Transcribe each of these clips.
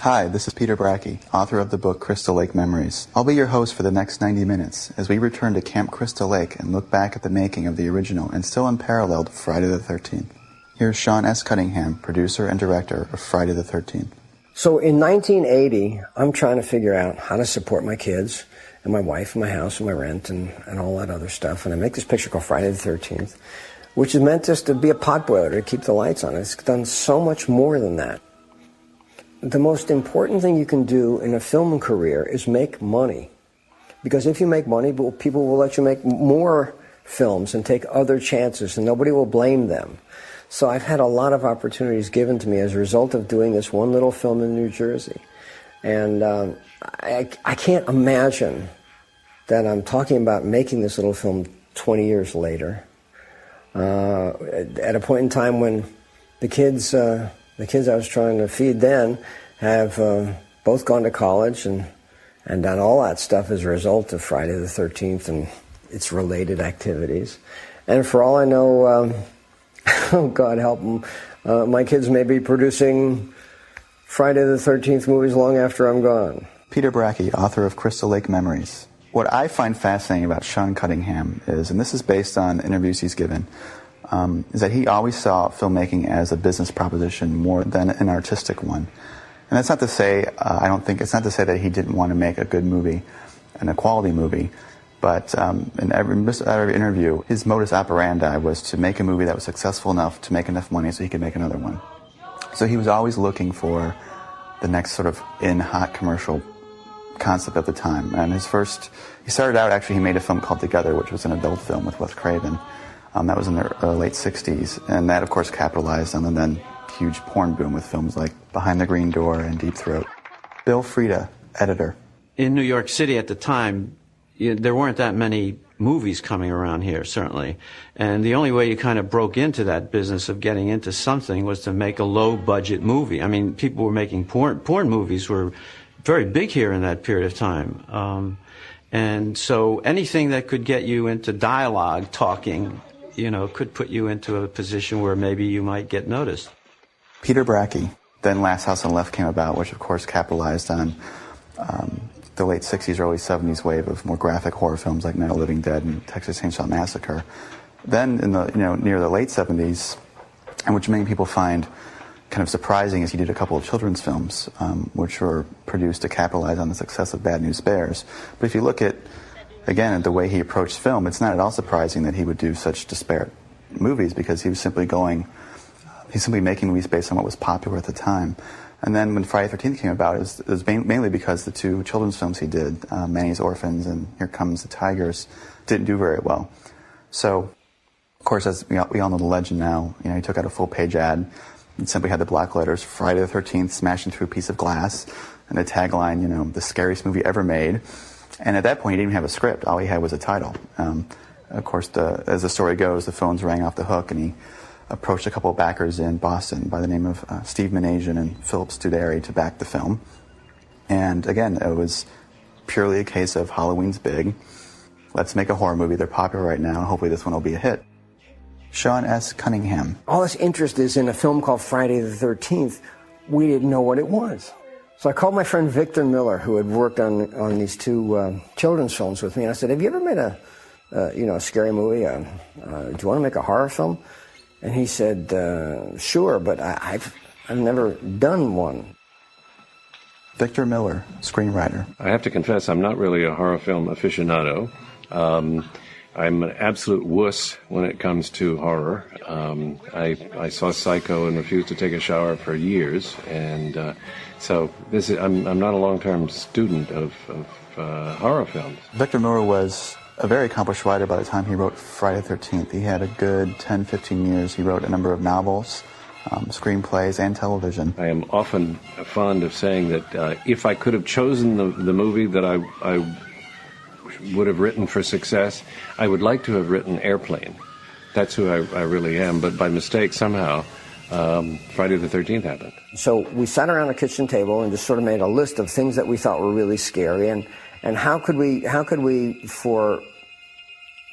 Hi, this is Peter Bracke, author of the book Crystal Lake Memories. I'll be your host for the next 90 minutes as we return to Camp Crystal Lake and look back at the making of the original and still unparalleled Friday the 13th. Here's Sean S. Cunningham, producer and director of Friday the 13th. So in 1980, I'm trying to figure out how to support my kids and my wife and my house and my rent and all that other stuff. And I make this picture called Friday the 13th, which is meant just to be a potboiler to keep the lights on. It's done so much more than that. The most important thing you can do in a film career is make money. Because if you make money, people will let you make more films and take other chances, and nobody will blame them. So I've had a lot of opportunities given to me as a result of doing this one little film in New Jersey. And I can't imagine that I'm talking about making this little film 20 years later, at a point in time when the kids I was trying to feed then have both gone to college and done all that stuff as a result of Friday the 13th and its related activities. And for all I know, oh, God help them, my kids may be producing Friday the 13th movies long after I'm gone. Peter Bracke, author of Crystal Lake Memories. What I find fascinating about Sean Cunningham is, and this is based on interviews he's given, is that he always saw filmmaking as a business proposition more than an artistic one. And that's not to say, it's not to say that he didn't want to make a good movie and a quality movie, but in every interview, his modus operandi was to make a movie that was successful enough to make enough money so he could make another one. So he was always looking for the next sort of hot commercial concept at the time. And he started out, he made a film called Together, which was an adult film with Wes Craven. That was in the late 60s, and that, of course, capitalized on the then huge porn boom with films like Behind the Green Door and Deep Throat. Bill Frieda, editor. In New York City at the time, there weren't that many movies coming around here, certainly. And the only way you kind of broke into that business of getting into something was to make a low-budget movie. I mean, people were making porn movies were very big here in that period of time. And so anything that could get you into dialogue, talking, could put you into a position where maybe you might get noticed. Peter Bracke. Then Last House on the Left came about, which of course capitalized on the late 60s, early 70s wave of more graphic horror films like Night of the Living Dead and Texas Chainsaw Massacre. Then in the near the late 70s, and which many people find kind of surprising, is he did a couple of children's films, which were produced to capitalize on the success of Bad News Bears. But if you look at the way he approached film, it's not at all surprising that he would do such disparate movies, because he was simply making movies based on what was popular at the time. And then when Friday the 13th came about, it was mainly because the two children's films he did, Manny's Orphans and Here Comes the Tigers, didn't do very well. So, of course, as we all know the legend now, he took out a full-page ad and simply had the block letters, Friday the 13th, smashed into a piece of glass, and the tagline, the scariest movie ever made. And at that point, he didn't even have a script. All he had was a title. Of course, as the story goes, the phones rang off the hook, and he approached a couple of backers in Boston by the name of Steve Manajan and Philip Studeri to back the film. And again, it was purely a case of Halloween's big. Let's make a horror movie. They're popular right now, and hopefully this one will be a hit. Sean S. Cunningham. All this interest is in a film called Friday the 13th. We didn't know what it was. So I called my friend Victor Miller, who had worked on these two children's films with me, and I said, have you ever made a scary movie? Do you want to make a horror film? And he said, sure, but I've never done one. Victor Miller, screenwriter. I have to confess, I'm not really a horror film aficionado. I'm an absolute wuss when it comes to horror. I saw Psycho and refused to take a shower for years, and so I'm not a long-term student of horror films. Victor Miller was a very accomplished writer by the time he wrote Friday the 13th. He had a good 10, 15 years. He wrote a number of novels, screenplays, and television. I am often fond of saying that if I could have chosen the movie that I would have written for success, I would like to have written Airplane. That's who I really am, but by mistake somehow Friday the 13th happened. So we sat around a kitchen table and just sort of made a list of things that we thought were really scary, and how could we for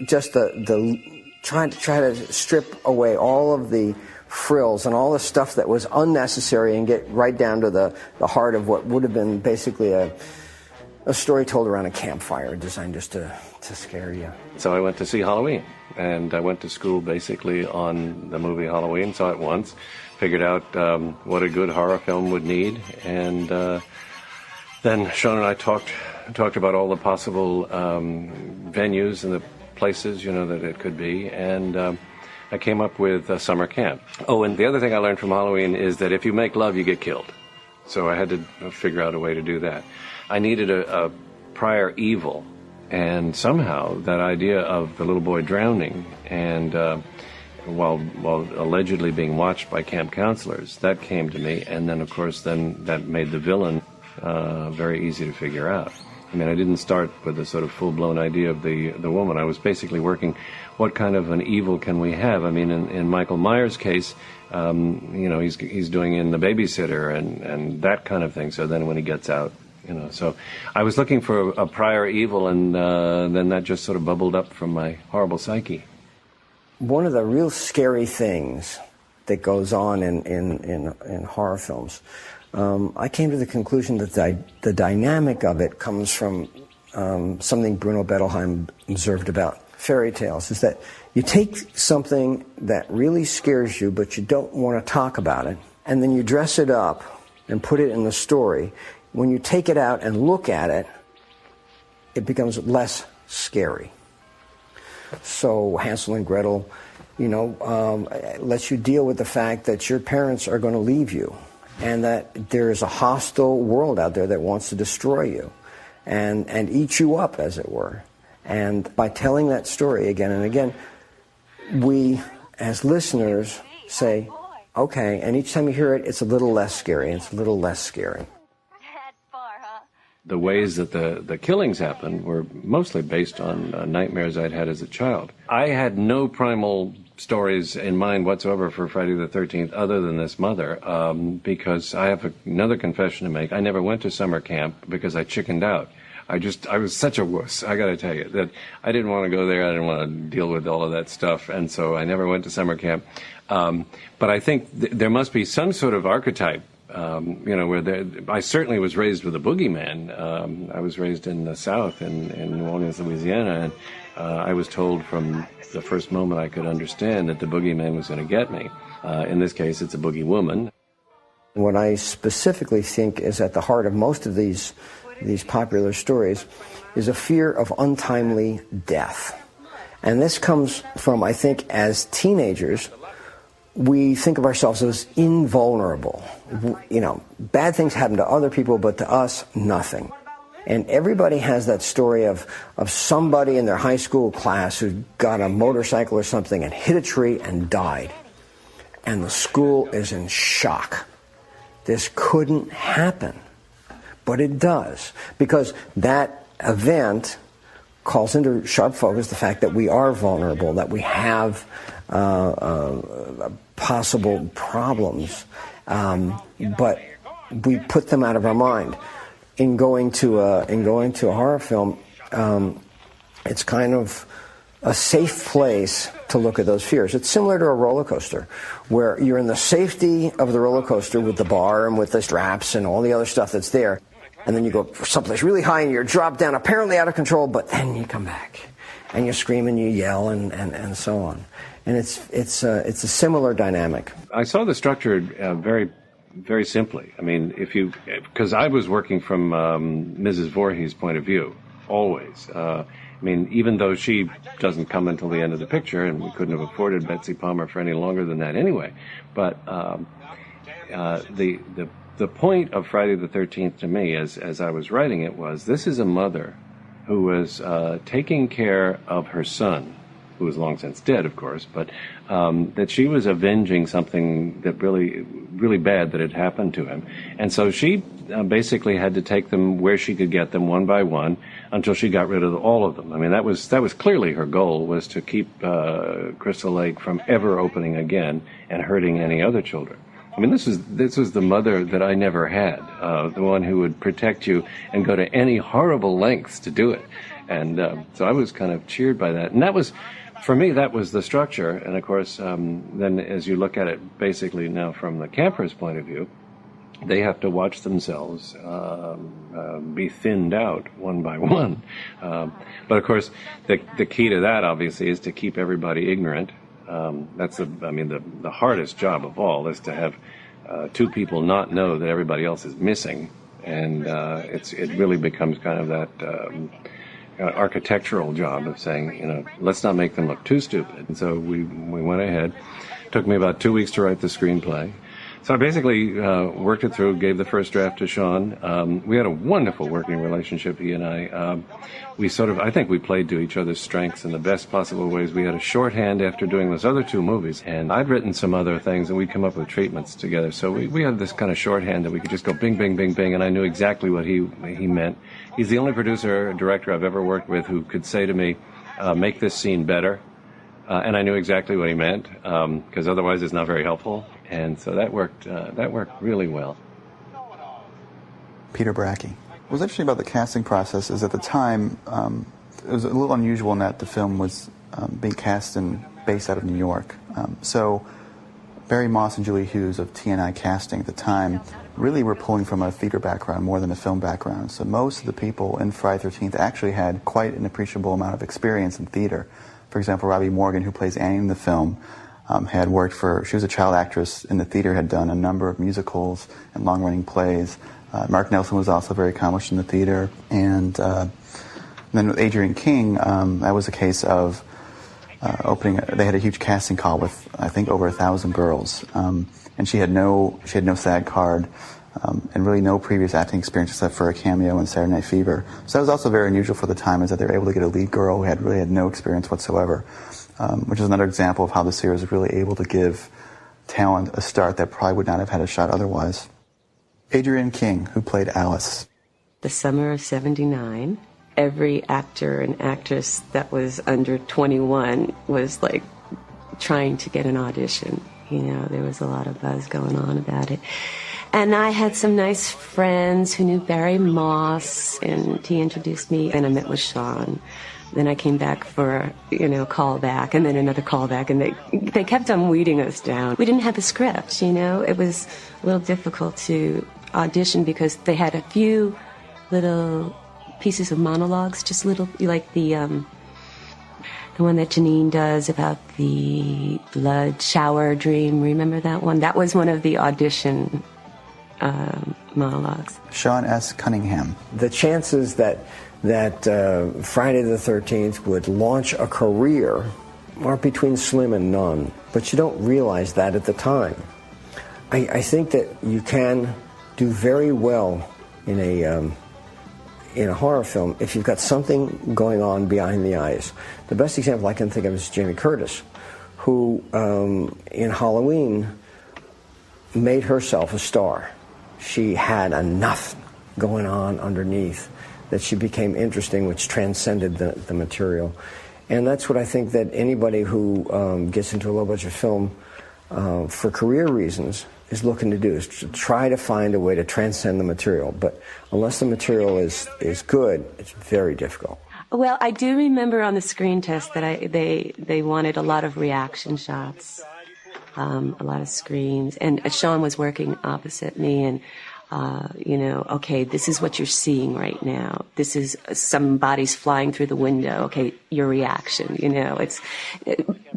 just the try to strip away all of the frills and all the stuff that was unnecessary and get right down to the heart of what would have been basically a story told around a campfire designed just to scare you. So I went to see Halloween, and I went to school basically on the movie Halloween, saw it once, figured out what a good horror film would need, and then Sean and I talked about all the possible venues and the places, that it could be, and I came up with a summer camp. Oh, and the other thing I learned from Halloween is that if you make love, you get killed. So I had to figure out a way to do that. I needed a prior evil, and somehow that idea of the little boy drowning and while allegedly being watched by camp counselors, that came to me, and then of course that made the villain very easy to figure out. I mean, I didn't start with a sort of full-blown idea of the woman. I was basically working, what kind of an evil can we have? I mean, in Michael Myers' case, he's doing in The Babysitter and that kind of thing. So then when he gets out, so I was looking for a prior evil, and then that just sort of bubbled up from my horrible psyche. One of the real scary things that goes on in horror films, I came to the conclusion that the dynamic of it comes from something Bruno Bettelheim observed about fairy tales, is that you take something that really scares you, but you don't want to talk about it, and then you dress it up and put it in the story. When you take it out and look at it, it becomes less scary. So Hansel and Gretel, lets you deal with the fact that your parents are going to leave you, and that there is a hostile world out there that wants to destroy you and eat you up, as it were. And by telling that story again and again, we, as listeners, say, okay, and each time you hear it, it's a little less scary, and it's a little less scary. The ways that the killings happened were mostly based on nightmares I'd had as a child. I had no primal stories in mind whatsoever for Friday the 13th other than this mother, because I have another confession to make. I never went to summer camp because I chickened out. I was such a wuss, I got to tell you, that I didn't want to go there. I didn't want to deal with all of that stuff, and so I never went to summer camp. But I think there must be some sort of archetype, where I certainly was raised with a boogeyman. I was raised in the South, in New Orleans, Louisiana, and I was told from the first moment I could understand that the boogeyman was going to get me. In this case, it's a boogie woman. What I specifically think is at the heart of most of these popular stories is a fear of untimely death. And this comes from, I think, as teenagers, we think of ourselves as invulnerable. Bad things happen to other people, but to us, nothing. And everybody has that story of somebody in their high school class who got a motorcycle or something and hit a tree and died. And the school is in shock. This couldn't happen. But it does, because that event calls into sharp focus the fact that we are vulnerable, that we have possible problems, but we put them out of our mind. In going to a horror film, it's kind of a safe place to look at those fears. It's similar to a roller coaster, where you're in the safety of the roller coaster with the bar and with the straps and all the other stuff that's there. And then you go someplace really high and you're dropped down, apparently out of control, but then you come back and you scream and you yell and so on. And it's a similar dynamic. I saw the structure very, very simply. I mean, because I was working from Mrs. Voorhees' point of view, always. I mean, even though she doesn't come until the end of the picture, and we couldn't have afforded Betsy Palmer for any longer than that anyway, but the point of Friday the 13th to me, as I was writing it, was this is a mother who was taking care of her son, who was long since dead, of course, but that she was avenging something that really bad that had happened to him. And so she basically had to take them where she could get them one by one until she got rid of all of them. I mean, that was clearly her goal, was to keep Crystal Lake from ever opening again and hurting any other children. I mean, this was the mother that I never had, the one who would protect you and go to any horrible lengths to do it. And so I was kind of cheered by that. And that was for me, that was the structure. And of course, then as you look at it basically now from the camper's point of view, they have to watch themselves be thinned out one by one. But of course, the key to that obviously is to keep everybody ignorant. That's the hardest job of all is to have two people not know that everybody else is missing, and it really becomes kind of that architectural job of saying, let's not make them look too stupid. And so we went ahead. It took me about 2 weeks to write the screenplay. So I basically worked it through, gave the first draft to Sean. We had a wonderful working relationship, he and I. I think we played to each other's strengths in the best possible ways. We had a shorthand after doing those other two movies, and I'd written some other things, and we'd come up with treatments together. So we had this kind of shorthand that we could just go bing, bing, bing, bing, and I knew exactly what he meant. He's the only producer or director I've ever worked with who could say to me, make this scene better. And I knew exactly what he meant, because otherwise it's not very helpful. And so that worked really well. Peter Bracke. What was interesting about the casting process is at the time, it was a little unusual in that the film was being cast and based out of New York. So Barry Moss and Julie Hughes of TNI Casting at the time really were pulling from a theater background more than a film background. So most of the people in Friday the 13th actually had quite an appreciable amount of experience in theater. For example, Robbie Morgan, who plays Annie in the film, had worked she was a child actress in the theater, had done a number of musicals and long-running plays. Mark Nelson was also very accomplished in the theater. And then with Adrienne King, that was a case of they had a huge casting call with, I think, over 1,000 girls. And she had no SAG card, and really no previous acting experience except for a cameo in Saturday Night Fever. So that was also very unusual for the time, is that they were able to get a lead girl who really had no experience whatsoever, which is another example of how the series was really able to give talent a start that probably would not have had a shot otherwise. Adrienne King, who played Alice. The summer of '79, every actor and actress that was under 21 was like trying to get an audition. There was a lot of buzz going on about it. And I had some nice friends who knew Barry Moss, and he introduced me, and I met with Sean. Then I came back for a call back, and then another call back, and they kept on weeding us down. We didn't have a script, It was a little difficult to audition because they had a few little pieces of monologues, just little, like the one that Janine does about the blood shower dream. Remember that one? That was one of the audition monologues. Sean S. Cunningham. The chances that Friday the 13th would launch a career are between slim and none, but you don't realize that at the time. I think that you can do very well in a horror film if you've got something going on behind the eyes. The best example I can think of is Jamie Curtis, who in Halloween made herself a star. She had enough going on underneath that she became interesting, which transcended the material. And that's what I think that anybody who gets into a low-budget film for career reasons is looking to do, is to try to find a way to transcend the material. But unless the material is good, it's very difficult. Well, I do remember on the screen test that they wanted a lot of reaction shots, a lot of screams. And Sean was working opposite me, and okay, this is what you're seeing right now. This is somebody's flying through the window. Okay, your reaction, It's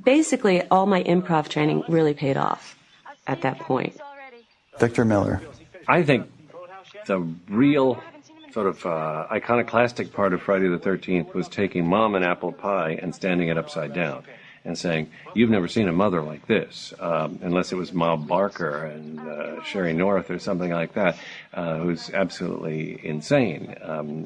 basically all my improv training really paid off at that point. Victor Miller. I think the real sort of iconoclastic part of Friday the 13th was taking Mom and Apple Pie and standing it upside down and saying, you've never seen a mother like this, unless it was Ma Barker and Sherry North or something like that, who's absolutely insane.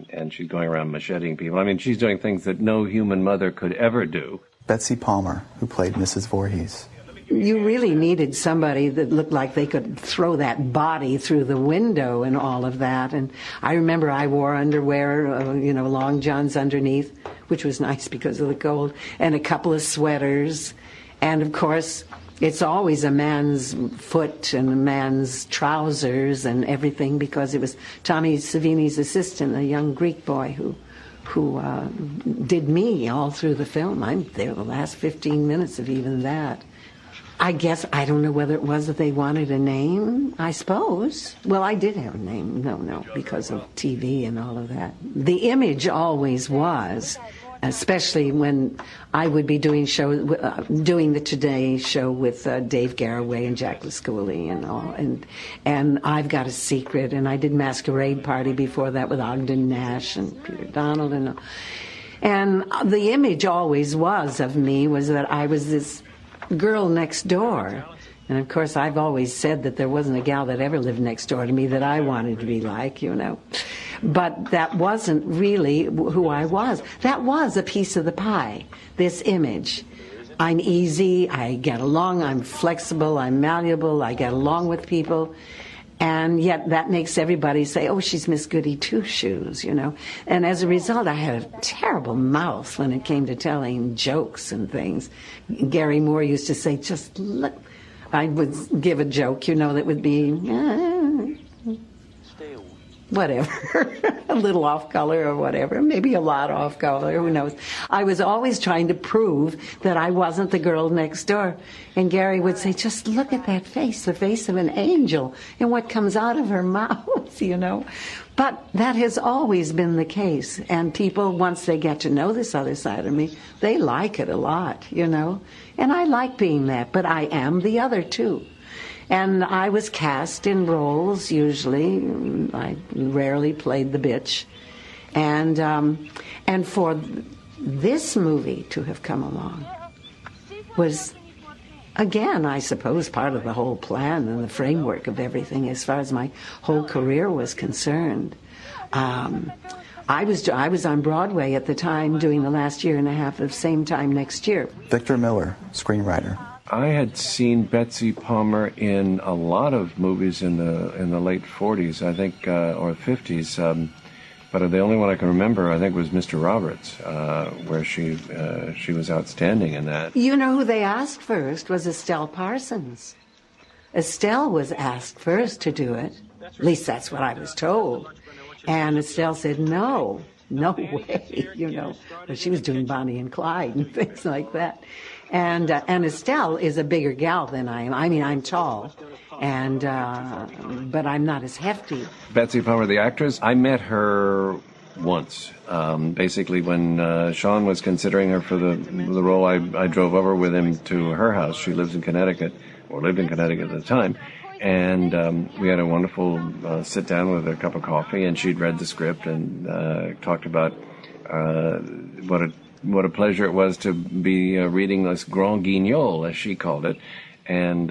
And she's going around macheting people. I mean, she's doing things that no human mother could ever do. Betsy Palmer, who played Mrs. Voorhees. You really needed somebody that looked like they could throw that body through the window and all of that. And I remember I wore underwear, long johns underneath, which was nice because of the cold, and a couple of sweaters. And, of course, it's always a man's foot and a man's trousers and everything, because it was Tommy Savini's assistant, a young Greek boy who did me all through the film. I'm there the last 15 minutes of even that. I guess, I don't know whether it was that they wanted a name, I suppose. Well, I did have a name, no, because of TV and all of that. The image always was, especially when I would be doing the Today Show with Dave Garroway and Jack Lasculi and all, and I've Got a Secret, and I did Masquerade Party before that with Ogden Nash and Peter Donald, and the image always was of me was that I was this girl next door. And of course, I've always said that there wasn't a gal that ever lived next door to me that I wanted to be like, you know. But that wasn't really who I was. That was a piece of the pie, this image. I'm easy, I get along, I'm flexible, I'm malleable, I get along with people. And yet that makes everybody say, oh, she's Miss Goody Two-Shoes, you know. And as a result, I had a terrible mouth when it came to telling jokes and things. Gary Moore used to say, just look. I would give a joke, you know, that would be, whatever, a little off color or whatever, maybe a lot off color, who knows. I was always trying to prove that I wasn't the girl next door. And Gary would say, just look at that face, the face of an angel, and what comes out of her mouth, you know. But that has always been the case. And people, once they get to know this other side of me, they like it a lot, you know. And I like being that, but I am the other too. And I was cast in roles, usually. I rarely played the bitch. And for this movie to have come along was, again, I suppose, part of the whole plan and the framework of everything as far as my whole career was concerned. I was on Broadway at the time doing the last year and a half of Same Time Next Year. Victor Miller, screenwriter. I had seen Betsy Palmer in a lot of movies in the late 40s, I think, or 50s. But the only one I can remember, I think, was Mr. Roberts, where she was outstanding in that. You know who they asked first was Estelle Parsons. Estelle was asked first to do it. At least that's what I was told. And Estelle said, no way, you know. But she was doing Bonnie and Clyde and things like that. And Estelle is a bigger gal than I am. I mean, I'm tall, but I'm not as hefty. Betsy Palmer, the actress, I met her once. Basically, when Sean was considering her for the role, I drove over with him to her house. She lives in Connecticut, or lived in Connecticut at the time. And we had a wonderful sit down with a cup of coffee, and she'd read the script and talked about what a pleasure it was to be reading this Grand Guignol, as she called it. And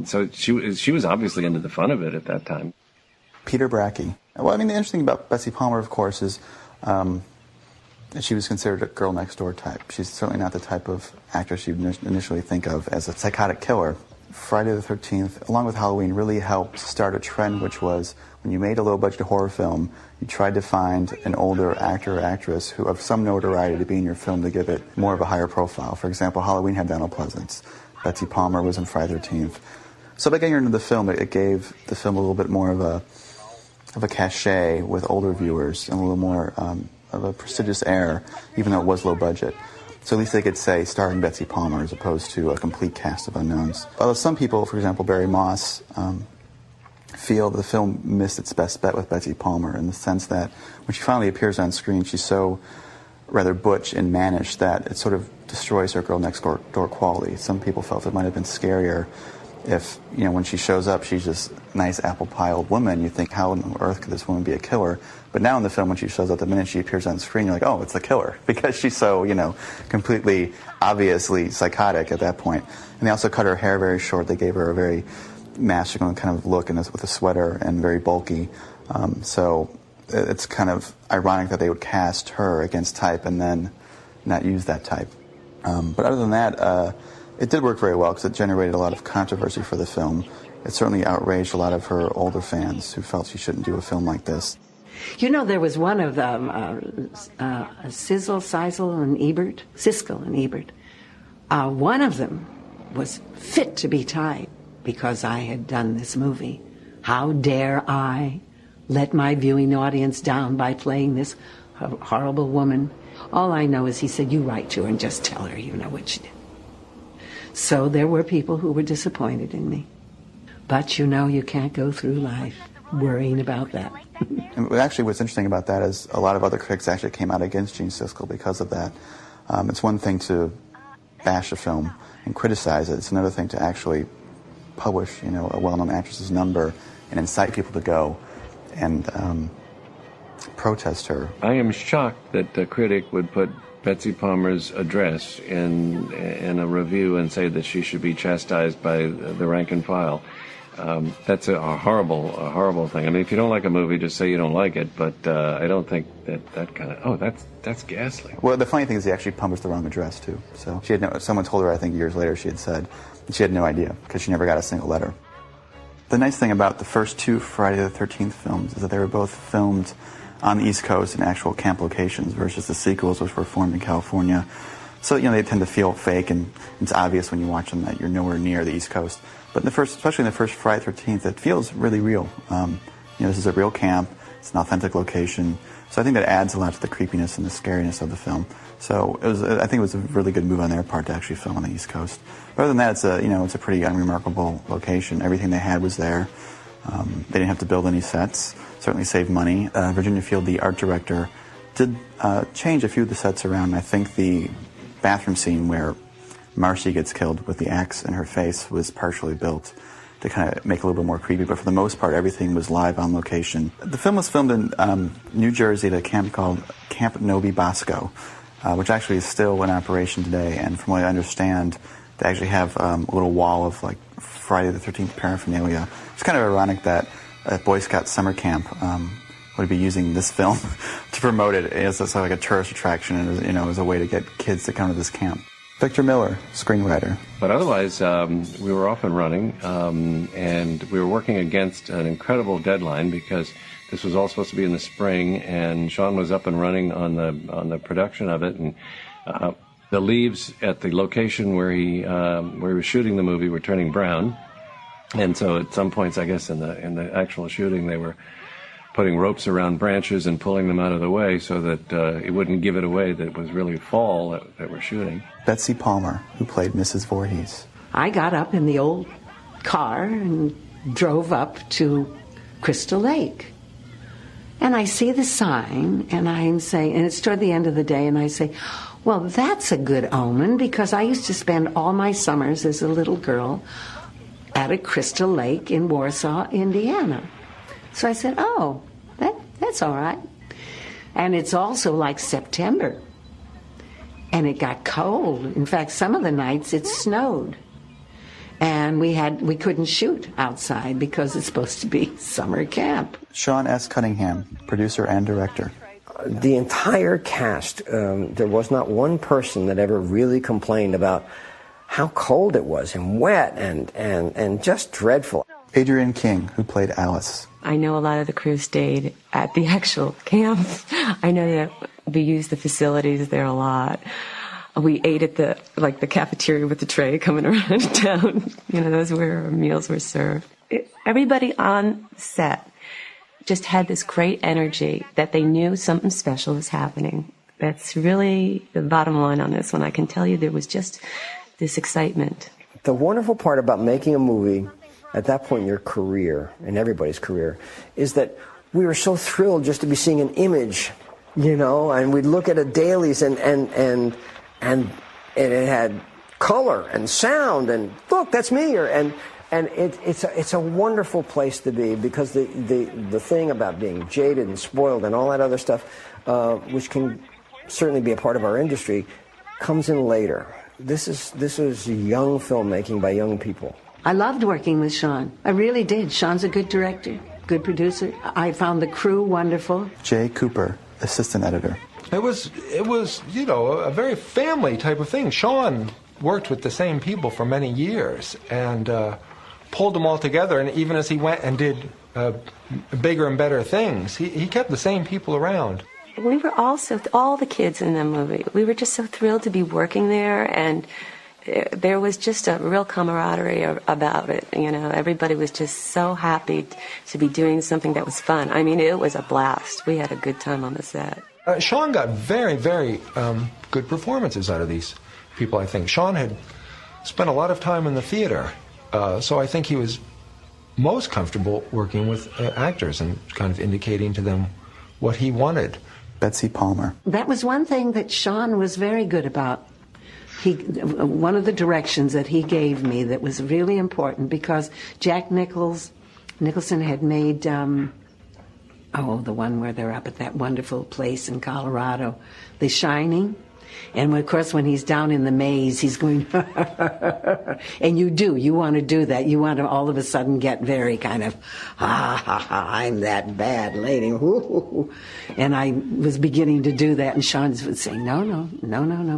so she was obviously into the fun of it at that time. Peter Bracke. Well, I mean, the interesting thing about Betsy Palmer, of course, is she was considered a girl next door type. She's certainly not the type of actress you'd initially think of as a psychotic killer. Friday the 13th, along with Halloween, really helped start a trend, which was when you made a low-budget horror film, you tried to find an older actor or actress who of some notoriety to be in your film to give it more of a higher profile. For example, Halloween had Donald Pleasance. Betsy Palmer was in Friday the 13th. So by getting her into the film, it gave the film a little bit more of a cachet with older viewers and a little more of a prestigious air, even though it was low budget. So at least they could say starring Betsy Palmer as opposed to a complete cast of unknowns. Although some people, for example, Barry Moss, feel that the film missed its best bet with Betsy Palmer in the sense that when she finally appears on screen, she's so rather butch and mannish that it sort of destroys her girl next door quality. Some people felt it might have been scarier if, you know, when she shows up, she's just nice apple pie old woman. You think, how on earth could this woman be a killer? But now in the film, when she shows up, the minute she appears on screen, you're like, oh, it's the killer, because she's so, you know, completely, obviously psychotic at that point. And they also cut her hair very short. They gave her a very masculine kind of look with a sweater and very bulky. So it's kind of ironic that they would cast her against type and then not use that type. But other than that, it did work very well because it generated a lot of controversy for the film. It certainly outraged a lot of her older fans who felt she shouldn't do a film like this. You know, there was one of them, Siskel and Ebert. One of them was fit to be tied because I had done this movie. How dare I let my viewing audience down by playing this a horrible woman. All I know is he said, you write to her and just tell her you know what she did. So there were people who were disappointed in me. But you can't go through life worrying about that. And actually, what's interesting about that is a lot of other critics actually came out against Gene Siskel because of that. It's one thing to bash a film and criticize it. It's another thing to actually publish, a well-known actress's number and incite people to go and protest her. I am shocked that a critic would put Betsy Palmer's address in a review and say that she should be chastised by the rank and file. That's a horrible thing. I mean, if you don't like a movie, just say you don't like it. But I don't think that kind of. That's ghastly. Well, the funny thing is, he actually published the wrong address too. So she had someone told her, I think years later, she had said, and she had no idea because she never got a single letter. The nice thing about the first two Friday the 13th films is that they were both filmed on the East Coast in actual camp locations versus the sequels, which were formed in California. So, they tend to feel fake, and it's obvious when you watch them that you're nowhere near the East Coast. But especially in the first Friday the 13th, it feels really real. This is a real camp. It's an authentic location. So I think that adds a lot to the creepiness and the scariness of the film. So I think it was a really good move on their part to actually film on the East Coast. But other than that, it's a pretty unremarkable location. Everything they had was there. They didn't have to build any sets. Certainly saved money. Virginia Field, the art director, did change a few of the sets around. I think the bathroom scene where Marcy gets killed with the axe in her face was partially built to kind of make it a little bit more creepy, but for the most part, everything was live on location. The film was filmed in New Jersey at a camp called Camp Novi Bosco, which actually is still in operation today, and from what I understand, they actually have a little wall of like Friday the 13th paraphernalia. It's kind of ironic that a Boy Scout summer camp would be using this film to promote it as like a tourist attraction and as a way to get kids to come to this camp. Victor Miller, screenwriter. But otherwise, we were off and running, and we were working against an incredible deadline because this was all supposed to be in the spring, and Sean was up and running on the production of it, and the leaves at the location where he was shooting the movie were turning brown, and so at some points, I guess in the actual shooting, they were putting ropes around branches and pulling them out of the way so that it wouldn't give it away that it was really fall that we're shooting. Betsy Palmer, who played Mrs. Voorhees. I got up in the old car and drove up to Crystal Lake. And I see the sign, and I'm saying, and it's toward the end of the day, and I say, well, that's a good omen, because I used to spend all my summers as a little girl at a Crystal Lake in Warsaw, Indiana. So I said, oh, that's all right. And it's also like September. And it got cold. In fact, some of the nights it snowed. And we couldn't shoot outside because it's supposed to be summer camp. Sean S. Cunningham, producer and director. The entire cast, there was not one person that ever really complained about how cold it was and wet and just dreadful. Adrienne King, who played Alice. I know a lot of the crew stayed at the actual camp. I know that we used the facilities there a lot. We ate at the cafeteria with the tray coming around town. Those were where meals were served. Everybody on set just had this great energy that they knew something special was happening. That's really the bottom line on this one. I can tell you there was just this excitement. The wonderful part about making a movie at that point in your career, in everybody's career, is that we were so thrilled just to be seeing an image, and we'd look at a dailies and it had color and sound and look, that's me, and it's a wonderful place to be, because the thing about being jaded and spoiled and all that other stuff, which can certainly be a part of our industry, comes in later. This is young filmmaking by young people. I loved working with Sean. I really did. Sean's a good director, good producer. I found the crew wonderful. Jay Cooper, assistant editor. It was a very family type of thing. Sean worked with the same people for many years and pulled them all together. And even as he went and did bigger and better things, he kept the same people around. We were also, all the kids in the movie, we were just so thrilled to be working there, and there was just a real camaraderie about it. Everybody was just so happy to be doing something that was fun. I mean, it was a blast. We had a good time on the set. Sean got very, very good performances out of these people, I think. Sean had spent a lot of time in the theater, so I think he was most comfortable working with actors and kind of indicating to them what he wanted. Betsy Palmer. That was one thing that Sean was very good about. One of the directions that he gave me that was really important, because Jack Nicholson had made, the one where they're up at that wonderful place in Colorado, The Shining. And of course, when he's down in the maze, he's going, and you want to do that. You want to all of a sudden get very kind of, I'm that bad lady. And I was beginning to do that, and Sean would say, no,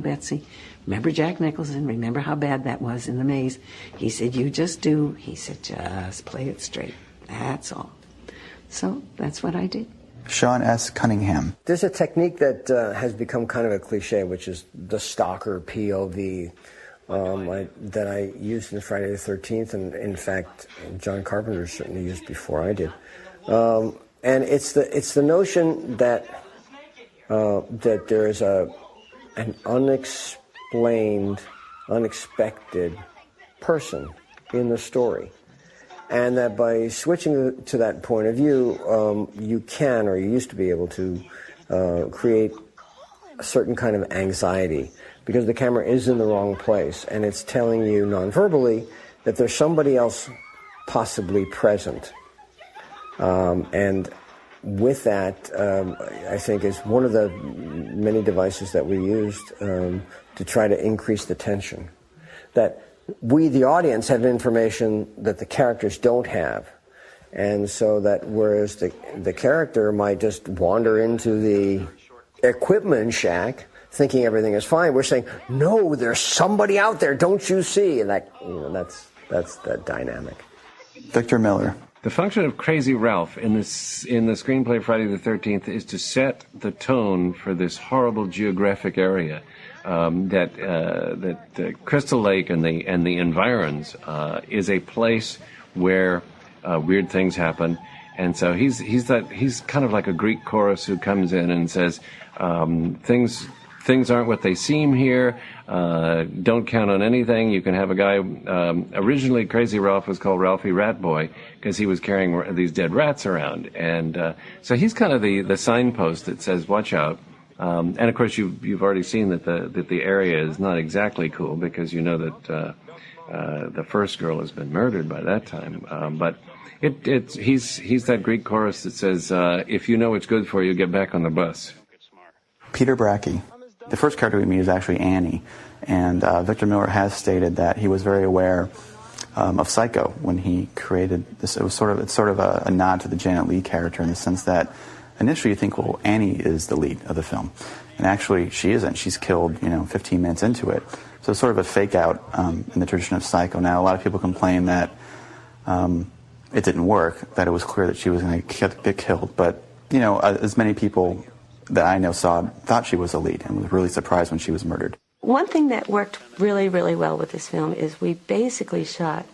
Betsy. Remember Jack Nicholson? Remember how bad that was in the maze? He said, you just do. He said, just play it straight. That's all. So that's what I did. Sean S. Cunningham. There's a technique that has become kind of a cliche, which is the stalker POV that I used in Friday the 13th, and in fact, John Carpenter certainly used before I did. And it's the notion that there is an unexpected person in the story. And that by switching to that point of view, you can, or you used to be able to, create a certain kind of anxiety, because the camera is in the wrong place, and it's telling you non-verbally that there's somebody else possibly present. And with that, I think is one of the many devices that we used to try to increase the tension. That we, the audience, have information that the characters don't have. And so that whereas the character might just wander into the equipment shack thinking everything is fine, we're saying, no, there's somebody out there, don't you see? And that's that dynamic. Victor Miller. The function of Crazy Ralph in the screenplay Friday the 13th is to set the tone for this horrible geographic area. That Crystal Lake and the environs is a place where weird things happen, and so he's kind of like a Greek chorus who comes in and says things aren't what they seem here. Don't count on anything. You can have a guy. Originally, Crazy Ralph was called Ralphie Rat Boy because he was carrying these dead rats around, and so he's kind of the signpost that says watch out. And of course, you've already seen that the area is not exactly cool, because you know that the first girl has been murdered by that time. But he's that Greek chorus that says, "If you know what's good for you, get back on the bus." Peter Bracke. The first character we meet is actually Annie, and Victor Miller has stated that he was very aware of Psycho when he created this. It's sort of a nod to the Janet Leigh character in the sense that initially you think, well, Annie is the lead of the film. And actually, she isn't. She's killed, 15 minutes into it. So it's sort of a fake out in the tradition of Psycho. Now, a lot of people complain that it didn't work, that it was clear that she was going to get killed. But, as many people that I know thought she was a lead and was really surprised when she was murdered. One thing that worked really, really well with this film is we basically shot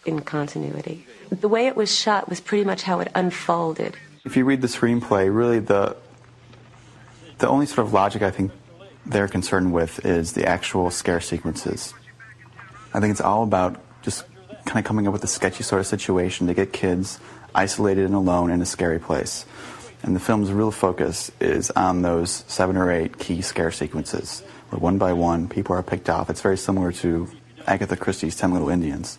in continuity. The way it was shot was pretty much how it unfolded. If you read the screenplay, really the only sort of logic I think they're concerned with is the actual scare sequences. I think it's all about just kind of coming up with a sketchy sort of situation to get kids isolated and alone in a scary place. And the film's real focus is on those 7 or 8 key scare sequences, where one by one people are picked off. It's very similar to Agatha Christie's 10 Little Indians.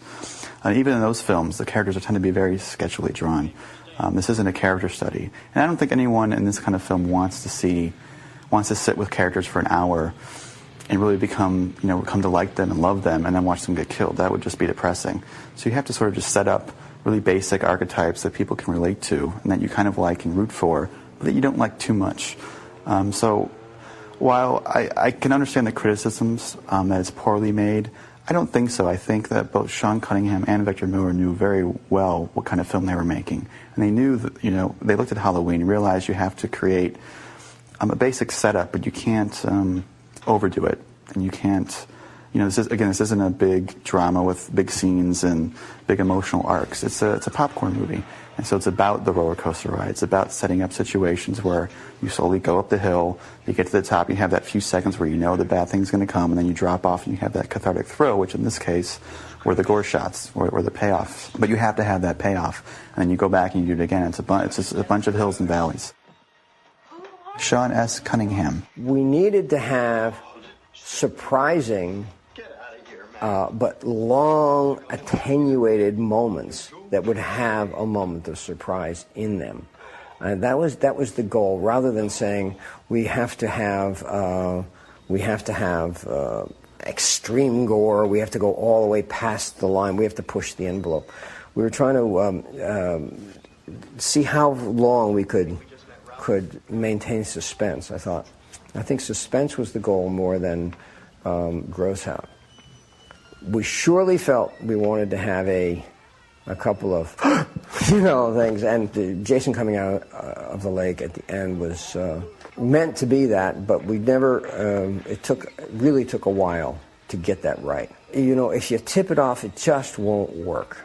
And even in those films, the characters tend to be very sketchily drawn. This isn't a character study. And I don't think anyone in this kind of film wants to sit with characters for an hour and really come to like them and love them and then watch them get killed. That would just be depressing. So you have to sort of just set up really basic archetypes that people can relate to and that you kind of like and root for, but that you don't like too much. So while I can understand the criticisms that it's poorly made, I don't think so. I think that both Sean Cunningham and Victor Miller knew very well what kind of film they were making. And they knew that, they looked at Halloween and realized you have to create a basic setup, but you can't overdo it. And you can't, this isn't a big drama with big scenes and big emotional arcs. It's a popcorn movie. And so it's about the roller coaster ride. It's about setting up situations where you slowly go up the hill, you get to the top, you have that few seconds where you know the bad thing's going to come, and then you drop off and you have that cathartic thrill, which in this case were the gore shots, or the payoffs. But you have to have that payoff. And then you go back and you do it again. It's just a bunch of hills and valleys. Sean S. Cunningham. We needed to have surprising but long, attenuated moments that would have a moment of surprise in them. That was the goal, rather than saying we have to have extreme gore, we have to go all the way past the line, we have to push the envelope. We were trying to see how long we could maintain suspense. I think suspense was the goal more than gross out. We surely felt we wanted to have a couple of things, and Jason coming out of the lake at the end was meant to be that, but we never. It really took a while to get that right. If you tip it off, it just won't work.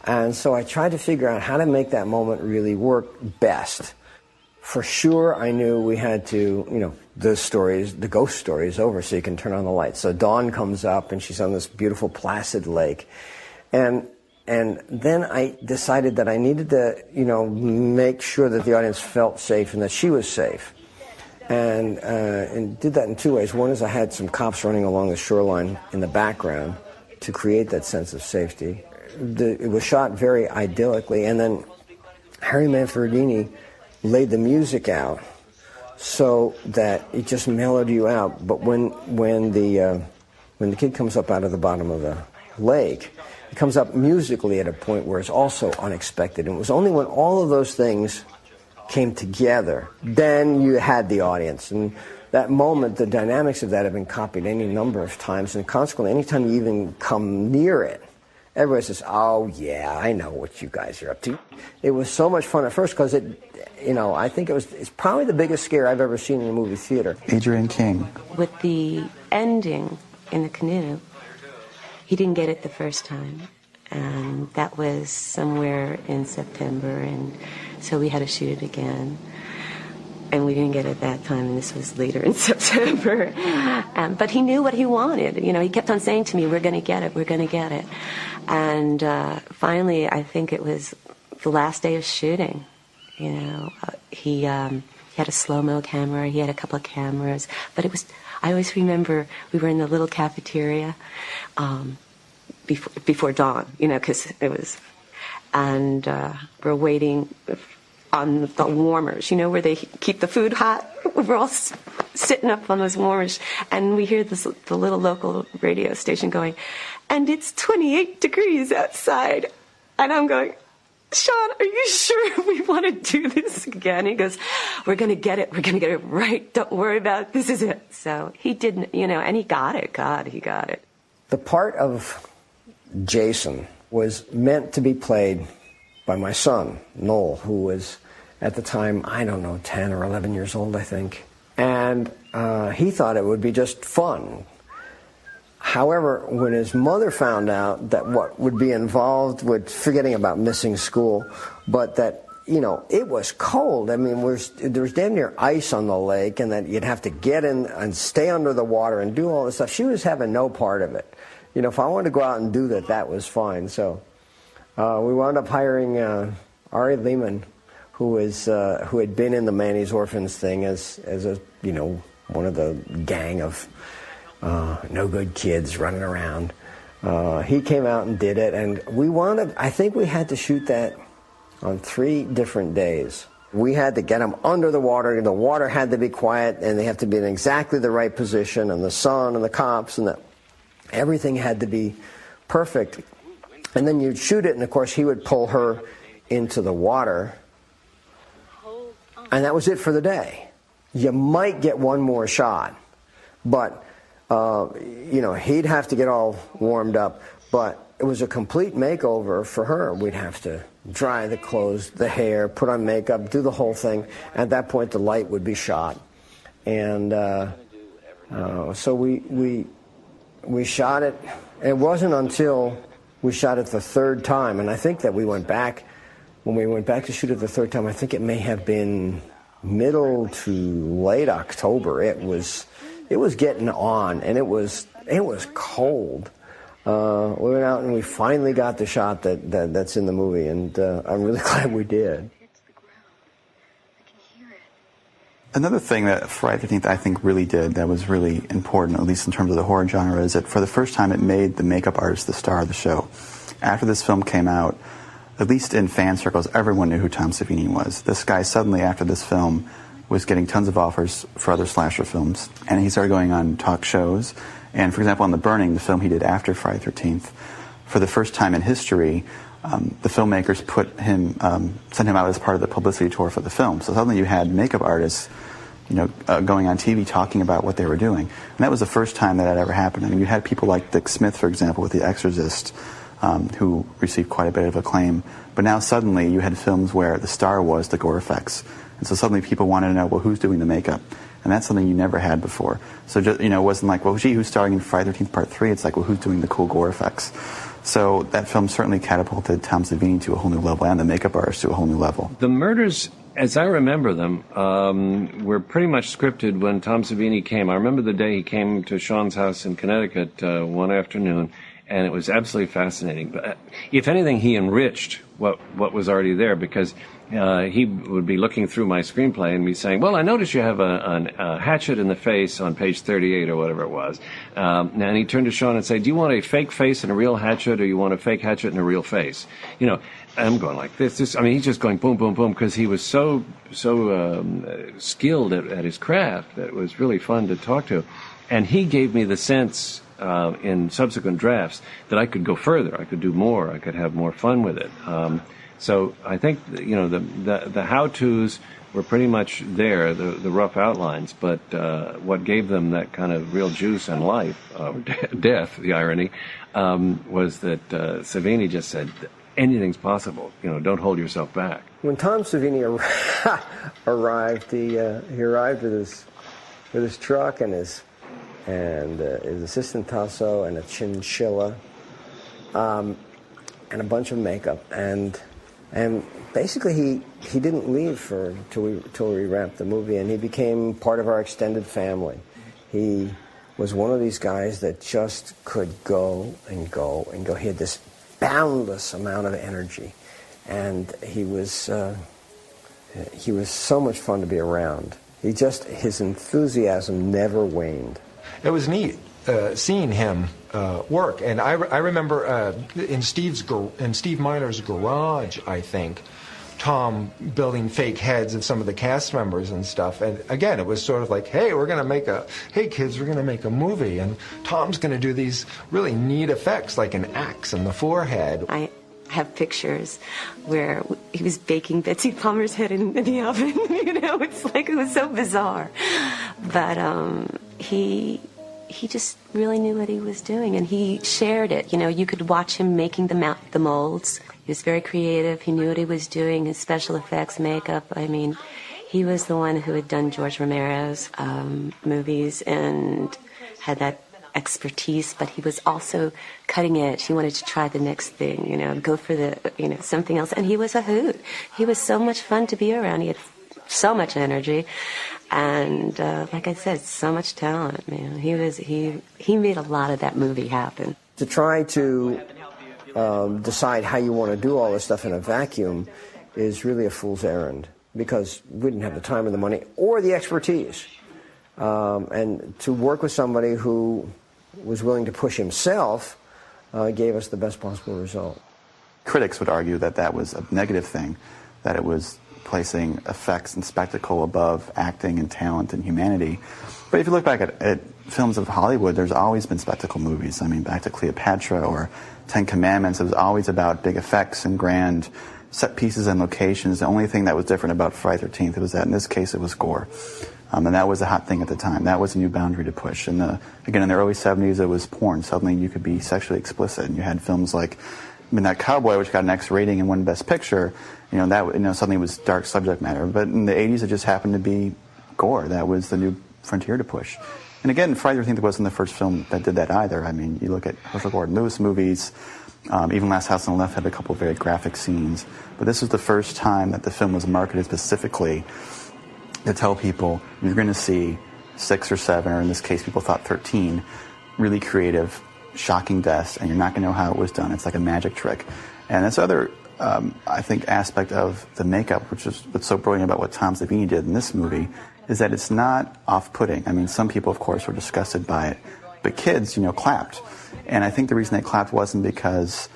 And so I tried to figure out how to make that moment really work best. For sure, I knew we had to, the ghost story is over, so you can turn on the lights. So Dawn comes up, and she's on this beautiful placid lake. And then I decided that I needed to, make sure that the audience felt safe and that she was safe. And did that in two ways. One is I had some cops running along the shoreline in the background to create that sense of safety. It was shot very idyllically, and then Harry Manfredini laid the music out so that it just mellowed you out. But when the kid comes up out of the bottom of the lake, it comes up musically at a point where it's also unexpected. And it was only when all of those things came together, then you had the audience. And that moment, the dynamics of that have been copied any number of times, and consequently, anytime you even come near it, everybody says, "Oh yeah, I know what you guys are up to." It was so much fun at first because I think it's probably the biggest scare I've ever seen in a movie theater. Adrian King. With the ending in the canoe, he didn't get it the first time, and that was somewhere in September, and so we had to shoot it again. And we didn't get it that time, and this was later in September. But he knew what he wanted. He kept on saying to me, "We're going to get it, we're going to get it." And finally, I think it was the last day of shooting. He had a slow-mo camera, he had a couple of cameras. But I always remember we were in the little cafeteria before dawn, because it was, and we're waiting on the warmers, where they keep the food hot. We're all sitting up on those warmers, and we hear the little local radio station going, "And it's 28 degrees outside." And I'm going, "Sean, are you sure we want to do this again?" He goes, "We're going to get it. We're going to get it right. Don't worry about it. This is it." So he didn't, and he got it. God, he got it. The part of Jason was meant to be played by my son, Noel, who was at the time, 10 or 11 years old, I think. And he thought it would be just fun. However, when his mother found out that what would be involved with forgetting about missing school, but that, it was cold. I mean, there was damn near ice on the lake, and that you'd have to get in and stay under the water and do all this stuff. She was having no part of it. If I wanted to go out and do that was fine. So we wound up hiring Ari Lehman, who had been in the Manny's Orphans thing as a one of the gang of no good kids running around. He came out and did it, and I think we had to shoot that on 3 different days. We had to get them under the water had to be quiet, and they have to be in exactly the right position, and the sun and the cops, and everything had to be perfect. And then you'd shoot it, and of course he would pull her into the water, and that was it for the day. You might get one more shot, but he'd have to get all warmed up. But it was a complete makeover for her. We'd have to dry the clothes, the hair, put on makeup, do the whole thing. At that point, the light would be shot, and so we we shot it. It wasn't until we shot it the third time, and I think that we went back, when we went back to shoot it the third time, I think it may have been middle to late October. It was getting on, and it was cold. We went out and we finally got the shot that's in the movie, and I'm really glad we did. Another thing that Friday the 13th I think really did that was really important, at least in terms of the horror genre, is that for the first time it made the makeup artist the star of the show. After this film came out, at least in fan circles, everyone knew who Tom Savini was. This guy suddenly, after this film, was getting tons of offers for other slasher films, and he started going on talk shows. And for example, on The Burning, the film he did after Friday the 13th, for the first time in history, the filmmakers sent him out as part of the publicity tour for the film. So suddenly you had makeup artists, going on TV talking about what they were doing. And that was the first time that had ever happened. I mean, you had people like Dick Smith, for example, with The Exorcist, who received quite a bit of acclaim. But now suddenly you had films where the star was the gore effects. And so suddenly people wanted to know, well, who's doing the makeup? And that's something you never had before. So, it wasn't like, well, gee, who's starring in Friday the 13th Part 3? It's like, well, who's doing the cool gore effects? So that film certainly catapulted Tom Savini to a whole new level, and the makeup artist to a whole new level. The murders, as I remember them, were pretty much scripted when Tom Savini came. I remember the day he came to Sean's house in Connecticut one afternoon, and it was absolutely fascinating. But if anything, he enriched what was already there, because he would be looking through my screenplay and be saying, well, I noticed you have a hatchet in the face on page 38 or whatever it was. And he turned to Sean and said, do you want a fake face and a real hatchet, or you want a fake hatchet and a real face? I'm going like this. He's just going boom, boom, boom, because he was so skilled at his craft that it was really fun to talk to. And he gave me the sense in subsequent drafts that I could go further, I could do more, I could have more fun with it. So I think the how-tos were pretty much there, the rough outlines, but what gave them that kind of real juice and life, death, the irony, was that Savini just said, anything's possible. Don't hold yourself back. When Tom Savini arrived, he arrived with his truck and his assistant Tasso and a chinchilla, and a bunch of makeup, and basically he didn't leave till we wrapped the movie, and he became part of our extended family. He was one of these guys that just could go and go and go. He had this boundless amount of energy, and he was so much fun to be around. His enthusiasm never waned. It was neat seeing him work, and I remember in Steve Miner's garage, I think, Tom building fake heads of some of the cast members and stuff. And again, it was sort of like, hey, kids, we're gonna make a movie, and Tom's gonna do these really neat effects like an axe in the forehead. I have pictures where he was baking Betsy Palmer's head in the oven. It's like, it was so bizarre, but he just really knew what he was doing, and he shared it. You could watch him making the molds. He was very creative. He knew what he was doing, his special effects, makeup. He was the one who had done George Romero's movies and had that expertise, but he was also cutting edge. He wanted to try the next thing, go for the, something else. And he was a hoot. He was so much fun to be around. He had so much energy. And like I said, so much talent, man. He made a lot of that movie happen. To try to decide how you want to do all this stuff in a vacuum is really a fool's errand, because we didn't have the time or the money or the expertise. And to work with somebody who was willing to push himself gave us the best possible result. Critics would argue that that was a negative thing, that it was placing effects and spectacle above acting and talent and humanity. But if you look back at films of Hollywood, there's always been spectacle movies. Back to Cleopatra or Ten Commandments, it was always about big effects and grand set pieces and locations. The only thing that was different about Friday the 13th was that in this case it was gore. And that was a hot thing at the time. That was a new boundary to push. And again, in the early 70s, it was porn. Suddenly you could be sexually explicit. And you had films like Midnight Cowboy, which got an X rating and won Best Picture. Suddenly it was dark subject matter. But in the 80s, it just happened to be gore. That was the new frontier to push. And again, Friday the 13th wasn't the first film that did that either. I mean, you look at Herschel Gordon Lewis movies, even Last House on the Left had a couple of very graphic scenes. But this was the first time that the film was marketed specifically to tell people you're going to see 6 or 7, or in this case people thought 13, really creative, shocking deaths, and you're not going to know how it was done. It's like a magic trick. And that's other, I think, aspect of the makeup, which is what's so brilliant about what Tom Savini did in this movie, is that it's not off-putting. I mean, some people, of course, were disgusted by it, but kids, clapped. And I think the reason they clapped wasn't because,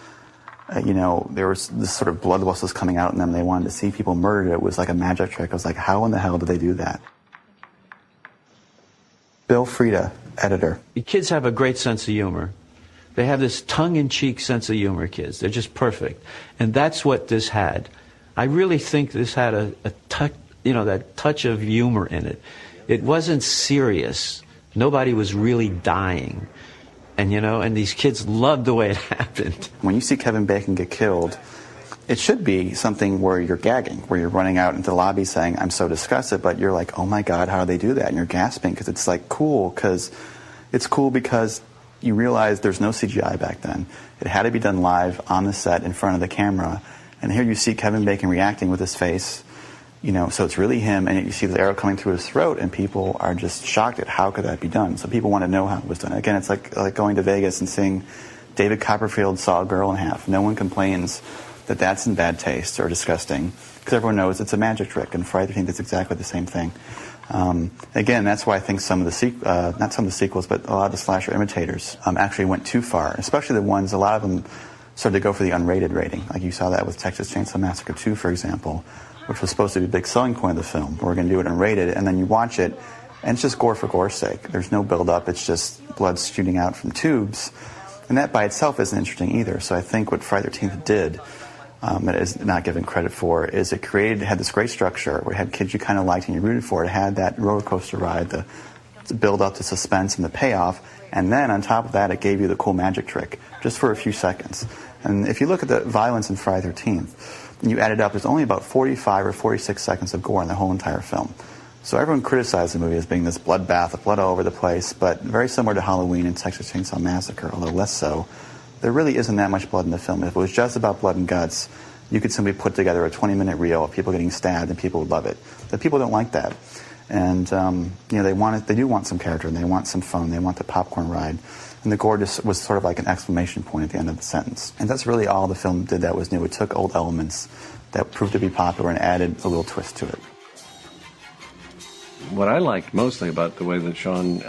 there was this sort of blood was coming out in them. They wanted to see people murdered. It was like a magic trick. I was like, how in the hell did they do that? Bill Frieda, editor. Kids have a great sense of humor. They have this tongue-in-cheek sense of humor, kids. They're just perfect. And that's what this had. I really think this had a touch, that touch of humor in it. It wasn't serious. Nobody was really dying. And these kids loved the way it happened. When you see Kevin Bacon get killed, it should be something where you're gagging, where you're running out into the lobby saying, I'm so disgusted, but you're like, oh my God, how do they do that? And you're gasping because it's like cool, because you realize there's no CGI back then. It had to be done live on the set in front of the camera. And here you see Kevin Bacon reacting with his face, so it's really him, and you see the arrow coming through his throat, and people are just shocked at how could that be done. So people want to know how it was done. Again, it's like going to Vegas and seeing David Copperfield saw a girl in half. No one complains that that's in bad taste or disgusting, because everyone knows it's a magic trick, and Friday the 13th is exactly the same thing. Again, that's why I think some of the not some of the sequels, but a lot of the slasher imitators actually went too far, especially the ones, a lot of them started to go for the unrated rating. Like you saw that with Texas Chainsaw Massacre 2, for example, which was supposed to be a big selling point of the film. We're going to do it unrated, and then you watch it, and it's just gore for gore's sake. There's no build-up. It's just blood shooting out from tubes, and that by itself isn't interesting either. So I think what Friday the 13th did, that is not given credit for, is it had this great structure where it had kids you kind of liked and you rooted for. It had that roller coaster ride, the build up, the suspense, and the payoff, and then on top of that, it gave you the cool magic trick just for a few seconds. And if you look at the violence in Friday the 13th, and you add it up, there's only about 45 or 46 seconds of gore in the whole entire film. So everyone criticized the movie as being this bloodbath of blood all over the place, but very similar to Halloween and Texas Chainsaw Massacre, although less so. There really isn't that much blood in the film. If it was just about blood and guts, you could simply put together a 20-minute reel of people getting stabbed and people would love it. But people don't like that. And, they do want some character, and they want some fun, they want the popcorn ride. And the gore just was sort of like an exclamation point at the end of the sentence. And that's really all the film did that was new. It took old elements that proved to be popular and added a little twist to it. What I liked mostly about the way that Sean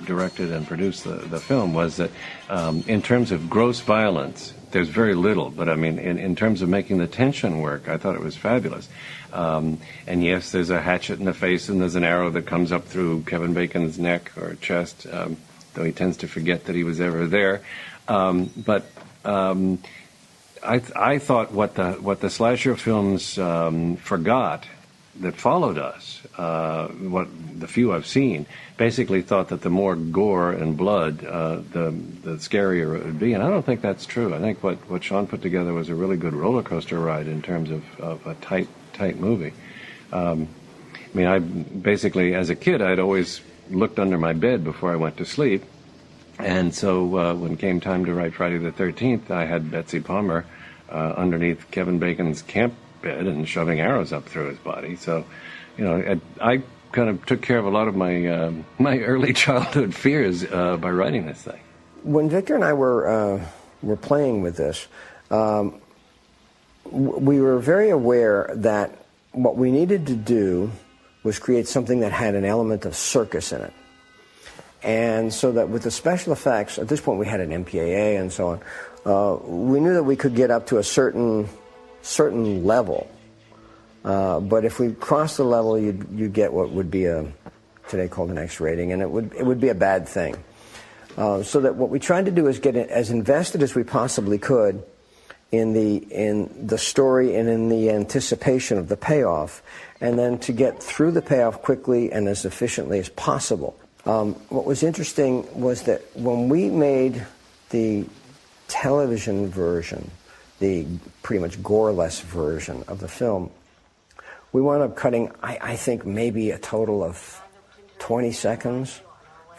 directed and produced the film was that in terms of gross violence, there's very little. But I mean, in terms of making the tension work, I thought it was fabulous. And yes, there's a hatchet in the face and there's an arrow that comes up through Kevin Bacon's neck or chest, though he tends to forget that he was ever there. But I thought what the slasher films forgot that followed us, what the few I've seen, basically thought that the more gore and blood, the scarier it would be. And I don't think that's true. I think what Sean put together was a really good roller coaster ride in terms of a tight movie. I basically, as a kid, I'd always looked under my bed before I went to sleep. And so when it came time to write Friday the 13th, I had Betsy Palmer underneath Kevin Bacon's camp bed and shoving arrows up through his body. So, I kind of took care of a lot of my my early childhood fears by writing this thing. When Victor and I were playing with this, we were very aware that what we needed to do was create something that had an element of circus in it. And so that with the special effects, at this point we had an MPAA and so on, we knew that we could get up to a certain level. But if we crossed the level, you'd get what would be today called an X rating, and it would be a bad thing. So that what we tried to do is get as invested as we possibly could in the story and in the anticipation of the payoff, and then to get through the payoff quickly and as efficiently as possible. What was interesting was that when we made the television version, the pretty much gore-less version of the film, we wound up cutting, I think, maybe a total of 20 seconds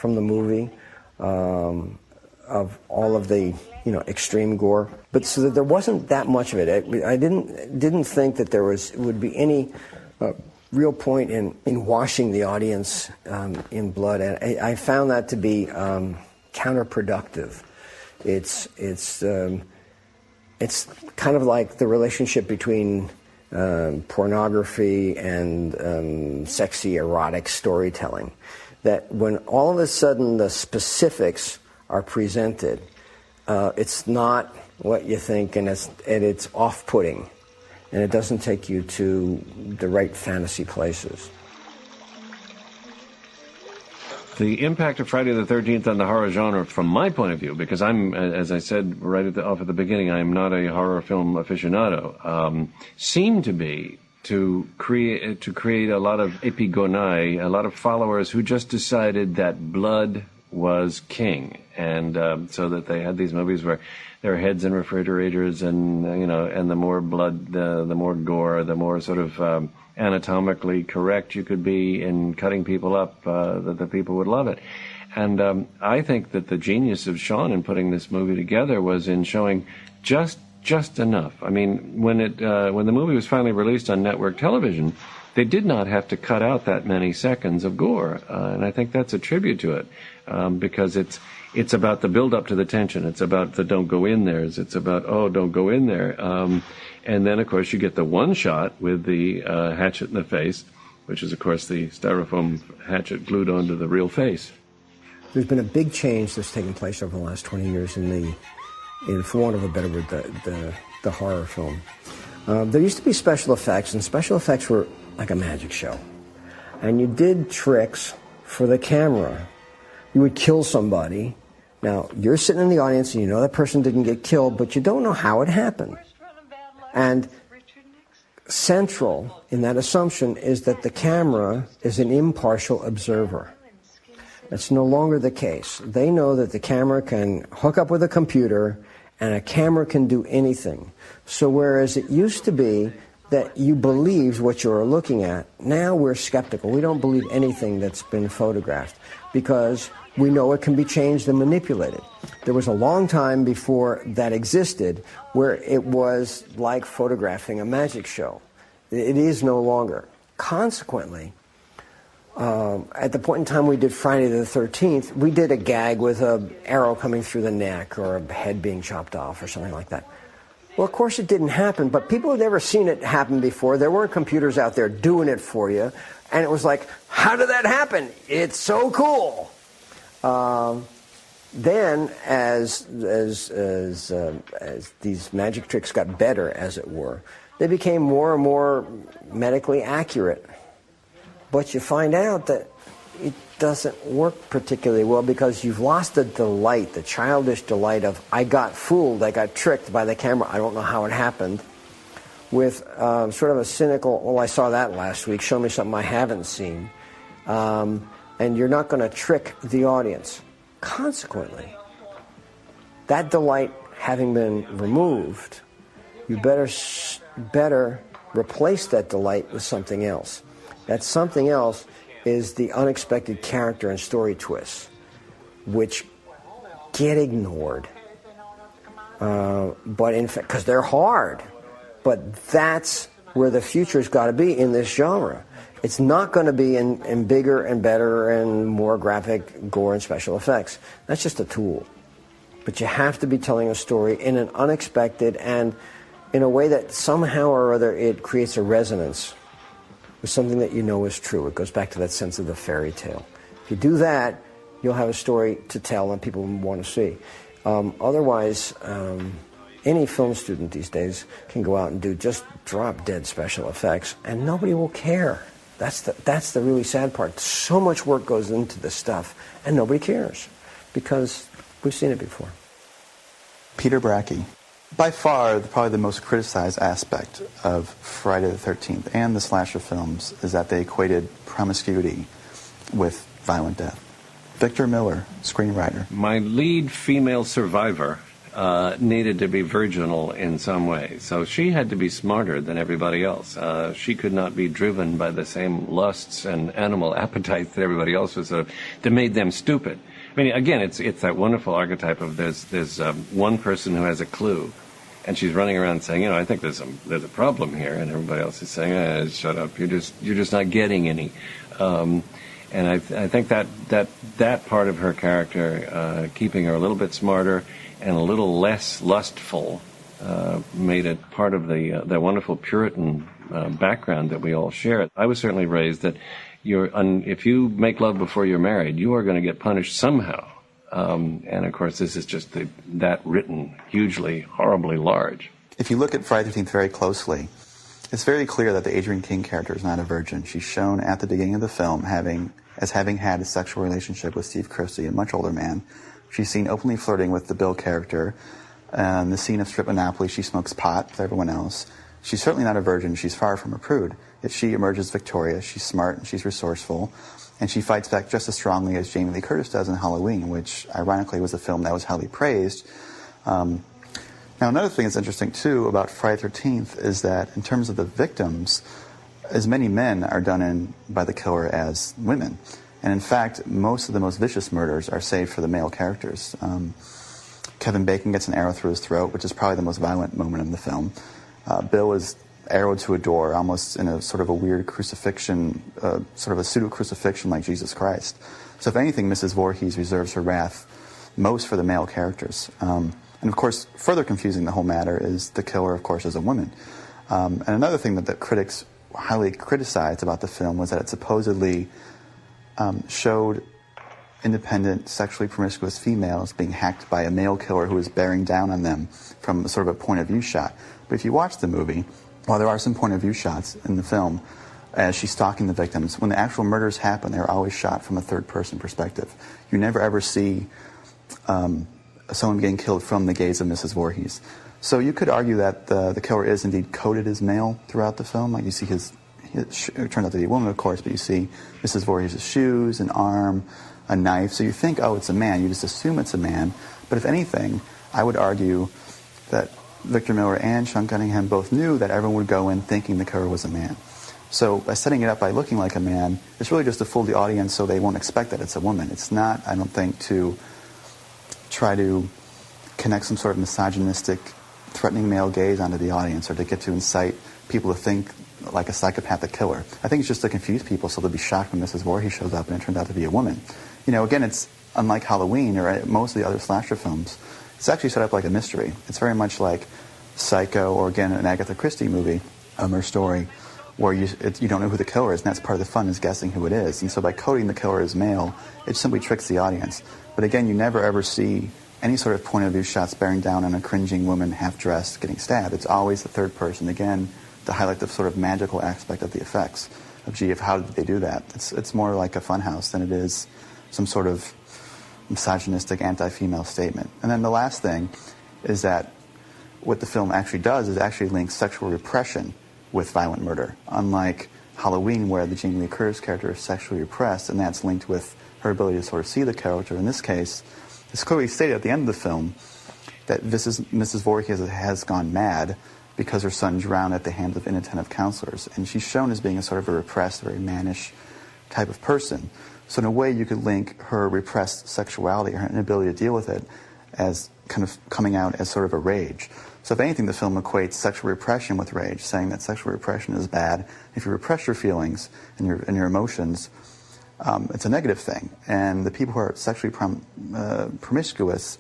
from the movie, of all of the extreme gore. But so that there wasn't that much of it. I didn't think that there would be any real point in washing the audience in blood. And I found that to be counterproductive. It's kind of like the relationship between pornography and sexy erotic storytelling. That when all of a sudden the specifics are presented, it's not what you think, and it's off-putting, and it doesn't take you to the right fantasy places. The impact of Friday the 13th on the horror genre, from my point of view, because I'm, as I said right off at the beginning, I am not a horror film aficionado, seemed to be to create a lot of epigonai, a lot of followers who just decided that blood was king, and so that they had these movies where there are heads in refrigerators, and and the more blood, the more gore, the more sort of anatomically correct you could be in cutting people up, that the people would love it. And I think that the genius of Sean in putting this movie together was in showing just enough. I mean, when the movie was finally released on network television, they did not have to cut out that many seconds of gore, and I think that's a tribute to it, because it's about the build-up to the tension. It's about the don't go in there's. It's about, oh, don't go in there. And then, of course, you get the one shot with the hatchet in the face, which is, of course, the styrofoam hatchet glued onto the real face. There's been a big change that's taken place over the last 20 years in for want of a better word, the horror film. There used to be special effects, and special effects were like a magic show. And you did tricks for the camera. You would kill somebody. Now, you're sitting in the audience and you know that person didn't get killed, but you don't know how it happened. And central in that assumption is that the camera is an impartial observer. That's no longer the case. They know that the camera can hook up with a computer and a camera can do anything. So whereas it used to be that you believed what you were looking at, now we're skeptical. We don't believe anything that's been photographed because we know it can be changed and manipulated. There was a long time before that existed where it was like photographing a magic show. It is no longer. Consequently, at the point in time we did Friday the 13th, we did a gag with an arrow coming through the neck or a head being chopped off or something like that. Well, of course it didn't happen, but people had never seen it happen before. There weren't computers out there doing it for you. And it was like, how did that happen? It's so cool. Then, as these magic tricks got better, as it were, they became more and more medically accurate. But you find out that it doesn't work particularly well because you've lost the delight, the childish delight of, I got fooled, I got tricked by the camera, I don't know how it happened, with sort of a cynical, well, I saw that last week, show me something I haven't seen. And you're not going to trick the audience. Consequently, that delight having been removed, you better replace that delight with something else. That something else is the unexpected character and story twists, which get ignored. But in fact, because they're hard, but that's where the future's got to be in this genre. It's not going to be in bigger and better and more graphic gore and special effects. That's just a tool. But you have to be telling a story in an unexpected and in a way that somehow or other it creates a resonance with something that you know is true. It goes back to that sense of the fairy tale. If you do that, you'll have a story to tell and people will want to see. Otherwise, any film student these days can go out and do just drop-dead special effects, and nobody will care. That's the really sad part. So much work goes into this stuff, and nobody cares, because we've seen it before. Peter Bracke. By far, probably the most criticized aspect of Friday the 13th and the slasher films is that they equated promiscuity with violent death. Victor Miller, screenwriter. My lead female survivor needed to be virginal in some way. So she had to be smarter than everybody else. She could not be driven by the same lusts and animal appetites that everybody else was, that made them stupid. I mean, again, it's that wonderful archetype of there's one person who has a clue, and she's running around saying, I think there's a problem here, and everybody else is saying, shut up, you're just not getting any. And I think that part of her character, keeping her a little bit smarter and a little less lustful, made it part of the wonderful Puritan background that we all share. I was certainly raised that if you make love before you're married, you are going to get punished somehow. And of course, this is just that written hugely, horribly large. If you look at Friday the 13th very closely, it's very clear that the Adrienne King character is not a virgin. She's shown at the beginning of the film as having had a sexual relationship with Steve Christy, a much older man. She's seen openly flirting with the Bill character. The scene of Strip Monopoly, she smokes pot with everyone else. She's certainly not a virgin. She's far from a prude. Yet she emerges victorious. She's smart and she's resourceful. And she fights back just as strongly as Jamie Lee Curtis does in Halloween, which ironically was a film that was highly praised. Now, another thing that's interesting, too, about Friday the 13th is that in terms of the victims, as many men are done in by the killer as women. And in fact, most of the most vicious murders are saved for the male characters. Kevin Bacon gets an arrow through his throat, which is probably the most violent moment in the film. Bill is arrowed to a door, almost in a sort of a weird crucifixion, sort of a pseudo-crucifixion like Jesus Christ. So if anything, Mrs. Voorhees reserves her wrath most for the male characters. And of course, further confusing the whole matter is the killer, of course, is a woman. And another thing that the critics highly criticized about the film was that it supposedly showed independent, sexually promiscuous females being hacked by a male killer who was bearing down on them from sort of a point of view shot. But if you watch the movie, while there are some point of view shots in the film, as she's stalking the victims, when the actual murders happen, they're always shot from a third-person perspective. You never ever see someone getting killed from the gaze of Mrs. Voorhees. So you could argue that the killer is indeed coded as male throughout the film. Like you see it turns out to be a woman, of course, but you see Mrs. Voorhees' shoes, an arm, a knife. So you think, oh, it's a man. You just assume it's a man. But if anything, I would argue that Victor Miller and Sean Cunningham both knew that everyone would go in thinking the killer was a man. So by setting it up by looking like a man, it's really just to fool the audience so they won't expect that it's a woman. It's not, I don't think, to try to connect some sort of misogynistic, threatening male gaze onto the audience or to get to incite people to think like a psychopathic killer. I think it's just to confuse people so they'll be shocked when Mrs. Voorhees shows up and it turns out to be a woman. Again, it's unlike Halloween or most of the other slasher films. It's actually set up like a mystery. It's very much like Psycho or, again, an Agatha Christie movie or story where you don't know who the killer is, and that's part of the fun is guessing who it is. And so by coding the killer as male, it simply tricks the audience. But again, you never ever see any sort of point of view shots bearing down on a cringing woman half-dressed getting stabbed. It's always the third person, again, to highlight the sort of magical aspect of the effects of, gee, how did they do that? It's more like a funhouse than it is some sort of misogynistic anti-female statement. And then the last thing is that what the film actually does is actually link sexual repression with violent murder, unlike Halloween where the Jamie Lee Curtis character is sexually repressed, and that's linked with her ability to sort of see the character. In this case, it's clearly stated at the end of the film that Mrs. Voorhees has gone mad because her son drowned at the hands of inattentive counselors, and she's shown as being a sort of a repressed, very mannish type of person. So in a way, you could link her repressed sexuality, her inability to deal with it, as kind of coming out as sort of a rage. So if anything, the film equates sexual repression with rage, saying that sexual repression is bad. If you repress your feelings and your emotions, it's a negative thing. And the people who are sexually promiscuous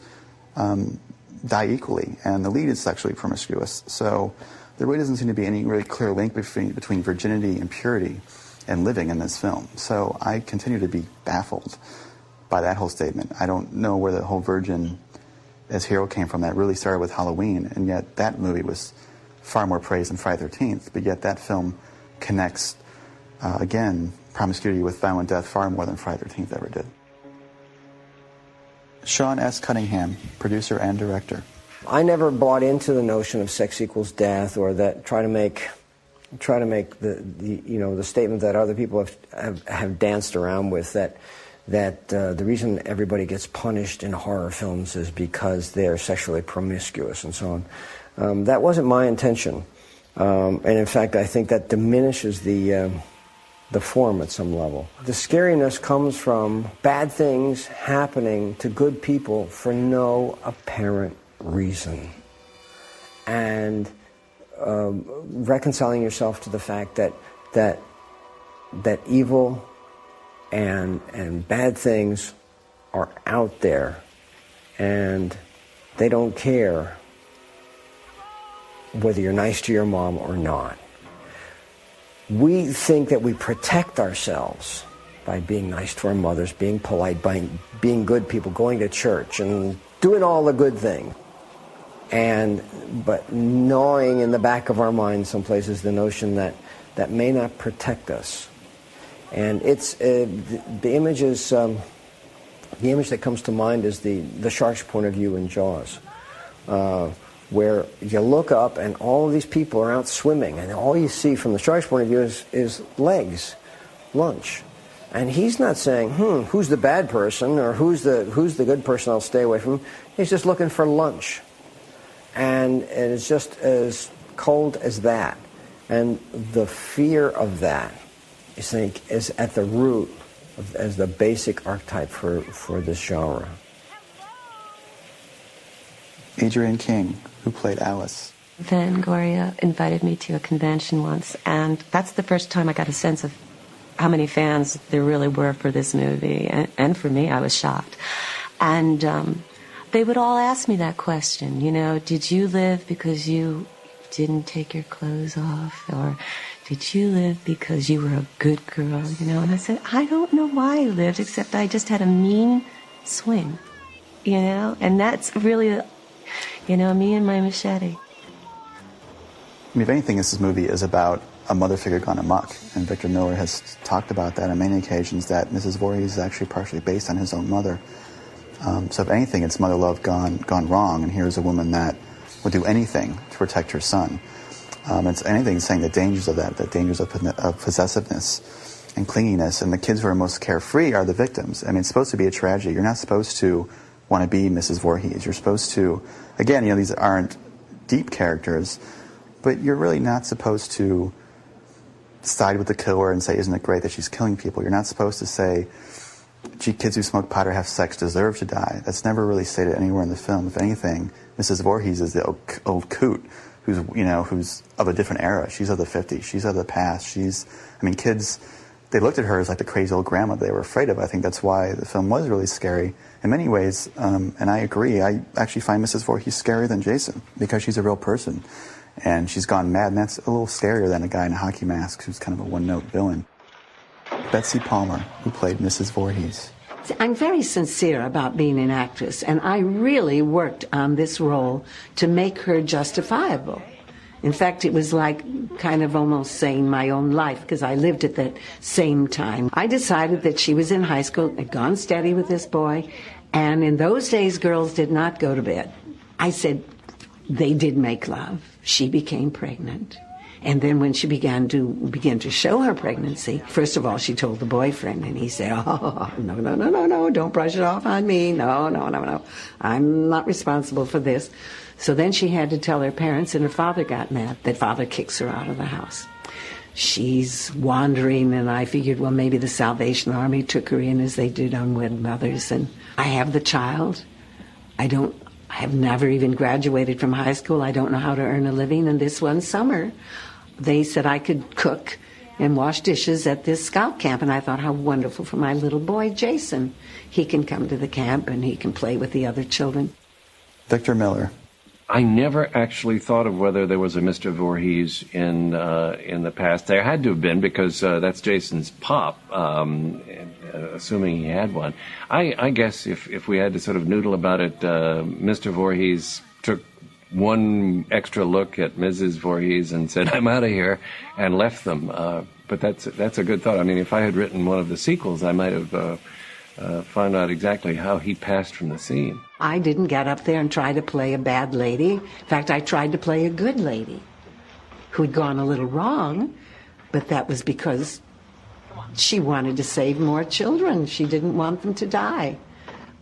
die equally, and the lead is sexually promiscuous. So there really doesn't seem to be any really clear link between virginity and purity and living in this film. So I continue to be baffled by that whole statement. I don't know where the whole virgin as hero came from. That really started with Halloween, and yet that movie was far more praised than Friday the 13th, but yet that film connects, again, promiscuity with violent death far more than Friday the 13th ever did. Sean S. Cunningham, producer and director. I never bought into the notion of sex equals death, or that try to make the statement that other people have danced around with, that that the reason everybody gets punished in horror films is because they're sexually promiscuous and so on. That wasn't my intention. And in fact, I think that diminishes the form at some level. The scariness comes from bad things happening to good people for no apparent reason. And reconciling yourself to the fact that evil and bad things are out there, and they don't care whether you're nice to your mom or not. We think that we protect ourselves by being nice to our mothers, being polite, by being good people, going to church and doing all the good things. But gnawing in the back of our minds someplace is the notion that that may not protect us. And it's the image that comes to mind is the shark's point of view in Jaws, where you look up and all of these people are out swimming, and all you see from the shark's point of view is legs, lunch. And he's not saying, who's the bad person or who's the good person I'll stay away from. He's just looking for lunch. And it's just as cold as that. And the fear of that, I think, is at the root as the basic archetype for this genre. Adrienne King, who played Alice. Fangoria invited me to a convention once, and that's the first time I got a sense of how many fans there really were for this movie. And for me, I was shocked. And they would all ask me that question, did you live because you didn't take your clothes off? Or did you live because you were a good girl? And I said, I don't know why I lived, except I just had a mean swing, And that's really, me and my machete. If anything, this movie is about a mother figure gone amok, and Victor Miller has talked about that on many occasions, that Mrs. Voorhees is actually partially based on his own mother. So if anything, it's mother love gone wrong, and here's a woman that would do anything to protect her son. It's anything saying the dangers of that, the dangers of possessiveness and clinginess, and the kids who are most carefree are the victims. It's supposed to be a tragedy. You're not supposed to want to be Mrs. Voorhees. You're supposed to, again, these aren't deep characters, but you're really not supposed to side with the killer and say, isn't it great that she's killing people? You're not supposed to say, gee, kids who smoke pot or have sex deserve to die. That's never really stated anywhere in the film. If anything, Mrs. Voorhees is the old coot who's of a different era. She's of the 50s. She's of the past. Kids, they looked at her as like the crazy old grandma they were afraid of. I think that's why the film was really scary in many ways. And I agree. I actually find Mrs. Voorhees scarier than Jason because she's a real person. And she's gone mad, and that's a little scarier than a guy in a hockey mask who's kind of a one-note villain. Betsy Palmer, who played Mrs. Voorhees. I'm very sincere about being an actress, and I really worked on this role to make her justifiable. In fact, it was like kind of almost saying my own life, because I lived at that same time. I decided that she was in high school, had gone steady with this boy, and in those days, girls did not go to bed. I said, they did make love. She became pregnant. And then when she began to show her pregnancy, first of all, she told the boyfriend, and he said, no, don't brush it off on me. No. I'm not responsible for this. So then she had to tell her parents, and her father got mad. That father kicks her out of the house. She's wandering, and I figured, well, maybe the Salvation Army took her in as they did unwed mothers. And I have the child. I have never even graduated from high school. I don't know how to earn a living. And this one summer, they said I could cook and wash dishes at this scout camp. And I thought, how wonderful for my little boy, Jason. He can come to the camp and he can play with the other children. Victor Miller. I never actually thought of whether there was a Mr. Voorhees in the past. There had to have been, because that's Jason's pop, assuming he had one. I guess if we had to sort of noodle about it, Mr. Voorhees took one extra look at Mrs. Voorhees and said, I'm out of here, and left them. But that's a good thought. If I had written one of the sequels, I might have found out exactly how he passed from the scene. I didn't get up there and try to play a bad lady. In fact, I tried to play a good lady who'd gone a little wrong, but that was because she wanted to save more children. She didn't want them to die.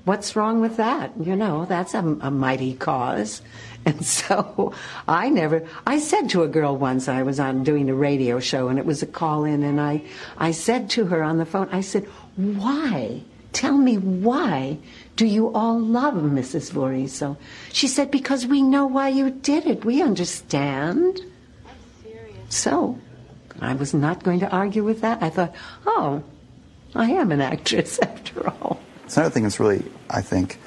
What's wrong with that? You know, that's a mighty cause. And so I said to a girl once, I was on doing a radio show, and it was a call-in, and I said to her on the phone, I said, why? Tell me, why do you all love Mrs. Voorhees so? She said, because we know why you did it. We understand. So I was not going to argue with that. I thought, oh, I am an actress after all. It's another thing that's really, I think,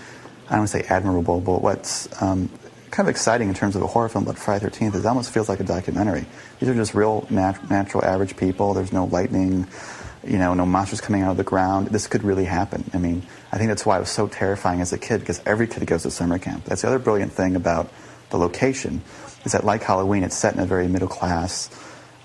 I don't want to say admirable, but what's kind of exciting in terms of a horror film about Friday the 13th is it almost feels like a documentary. These are just real, natural, average people. There's no lightning, no monsters coming out of the ground. This could really happen. I mean, I think that's why it was so terrifying as a kid, because every kid goes to summer camp. That's the other brilliant thing about the location, is that like Halloween, it's set in a very middle-class,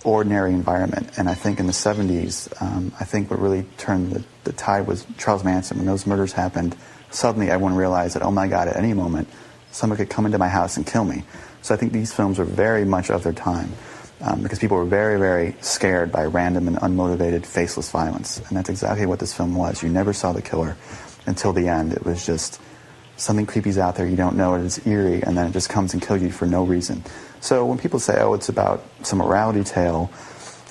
ordinary environment. And I think in the 70s, I think what really turned the tide was Charles Manson. When those murders happened, suddenly everyone realized that, oh my God, at any moment, someone could come into my house and kill me. So I think these films were very much of their time, because people were very, very scared by random and unmotivated, faceless violence. And that's exactly what this film was. You never saw the killer until the end. It was just something creepy's out there, you don't know it, it's eerie, and then it just comes and kills you for no reason. So when people say, oh, it's about some morality tale,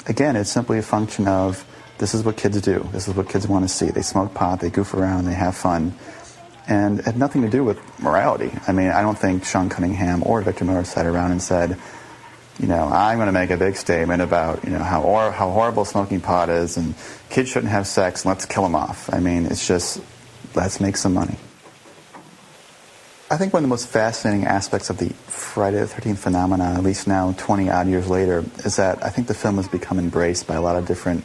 again, it's simply a function of this is what kids do. This is what kids want to see. They smoke pot, they goof around, they have fun. And it had nothing to do with morality. I mean, I don't think Sean Cunningham or Victor Miller sat around and said, I'm going to make a big statement about, how horrible smoking pot is, and kids shouldn't have sex, and let's kill them off. I mean, it's just, let's make some money. I think one of the most fascinating aspects of the Friday the 13th phenomenon, at least now 20-odd years later, is that I think the film has become embraced by a lot of different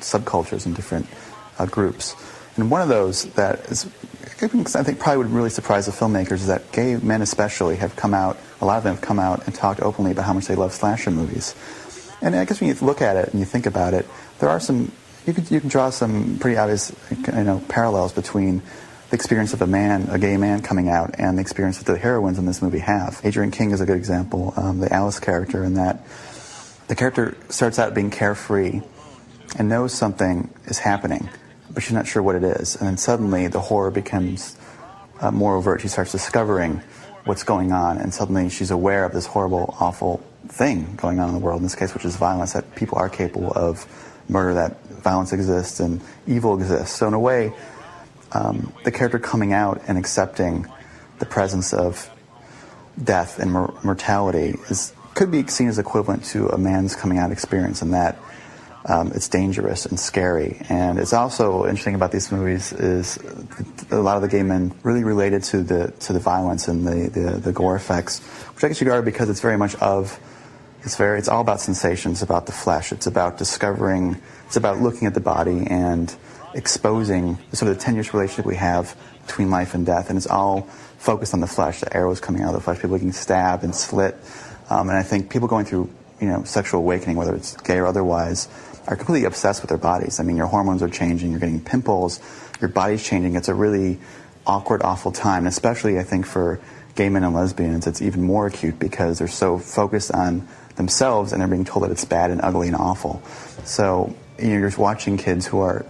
subcultures and different groups. And one of those that is, I think probably would really surprise the filmmakers, is that gay men especially have come out, a lot of them have come out and talked openly about how much they love slasher movies. And I guess when you look at it and you think about it, there are some, you can draw some pretty obvious parallels between the experience of a gay man coming out, and the experience that the heroines in this movie have. Adrienne King is a good example, the Alice character, in that the character starts out being carefree and knows something is happening, but she's not sure what it is. And then suddenly the horror becomes more overt. She starts discovering what's going on, and suddenly she's aware of this horrible, awful thing going on in the world, in this case, which is violence, that people are capable of murder, that violence exists and evil exists. So in a way, the character coming out and accepting the presence of death and mortality could be seen as equivalent to a man's coming out experience, in that it's dangerous and scary. And it's also interesting about these movies is a lot of the gay men really related to the violence and the gore effects, which I guess you could argue because it's very much it's all about sensations, about the flesh. It's about discovering, it's about looking at the body and exposing sort of the tenuous relationship we have between life and death, and it's all focused on the flesh, the arrows coming out of the flesh, people getting stabbed and slit, and I think people going through sexual awakening, whether it's gay or otherwise, are completely obsessed with their bodies. I mean, your hormones are changing, you're getting pimples, your body's changing. It's a really awkward, awful time, and especially I think for gay men and lesbians, it's even more acute because they're so focused on themselves and they're being told that it's bad and ugly and awful. So you're just watching kids who are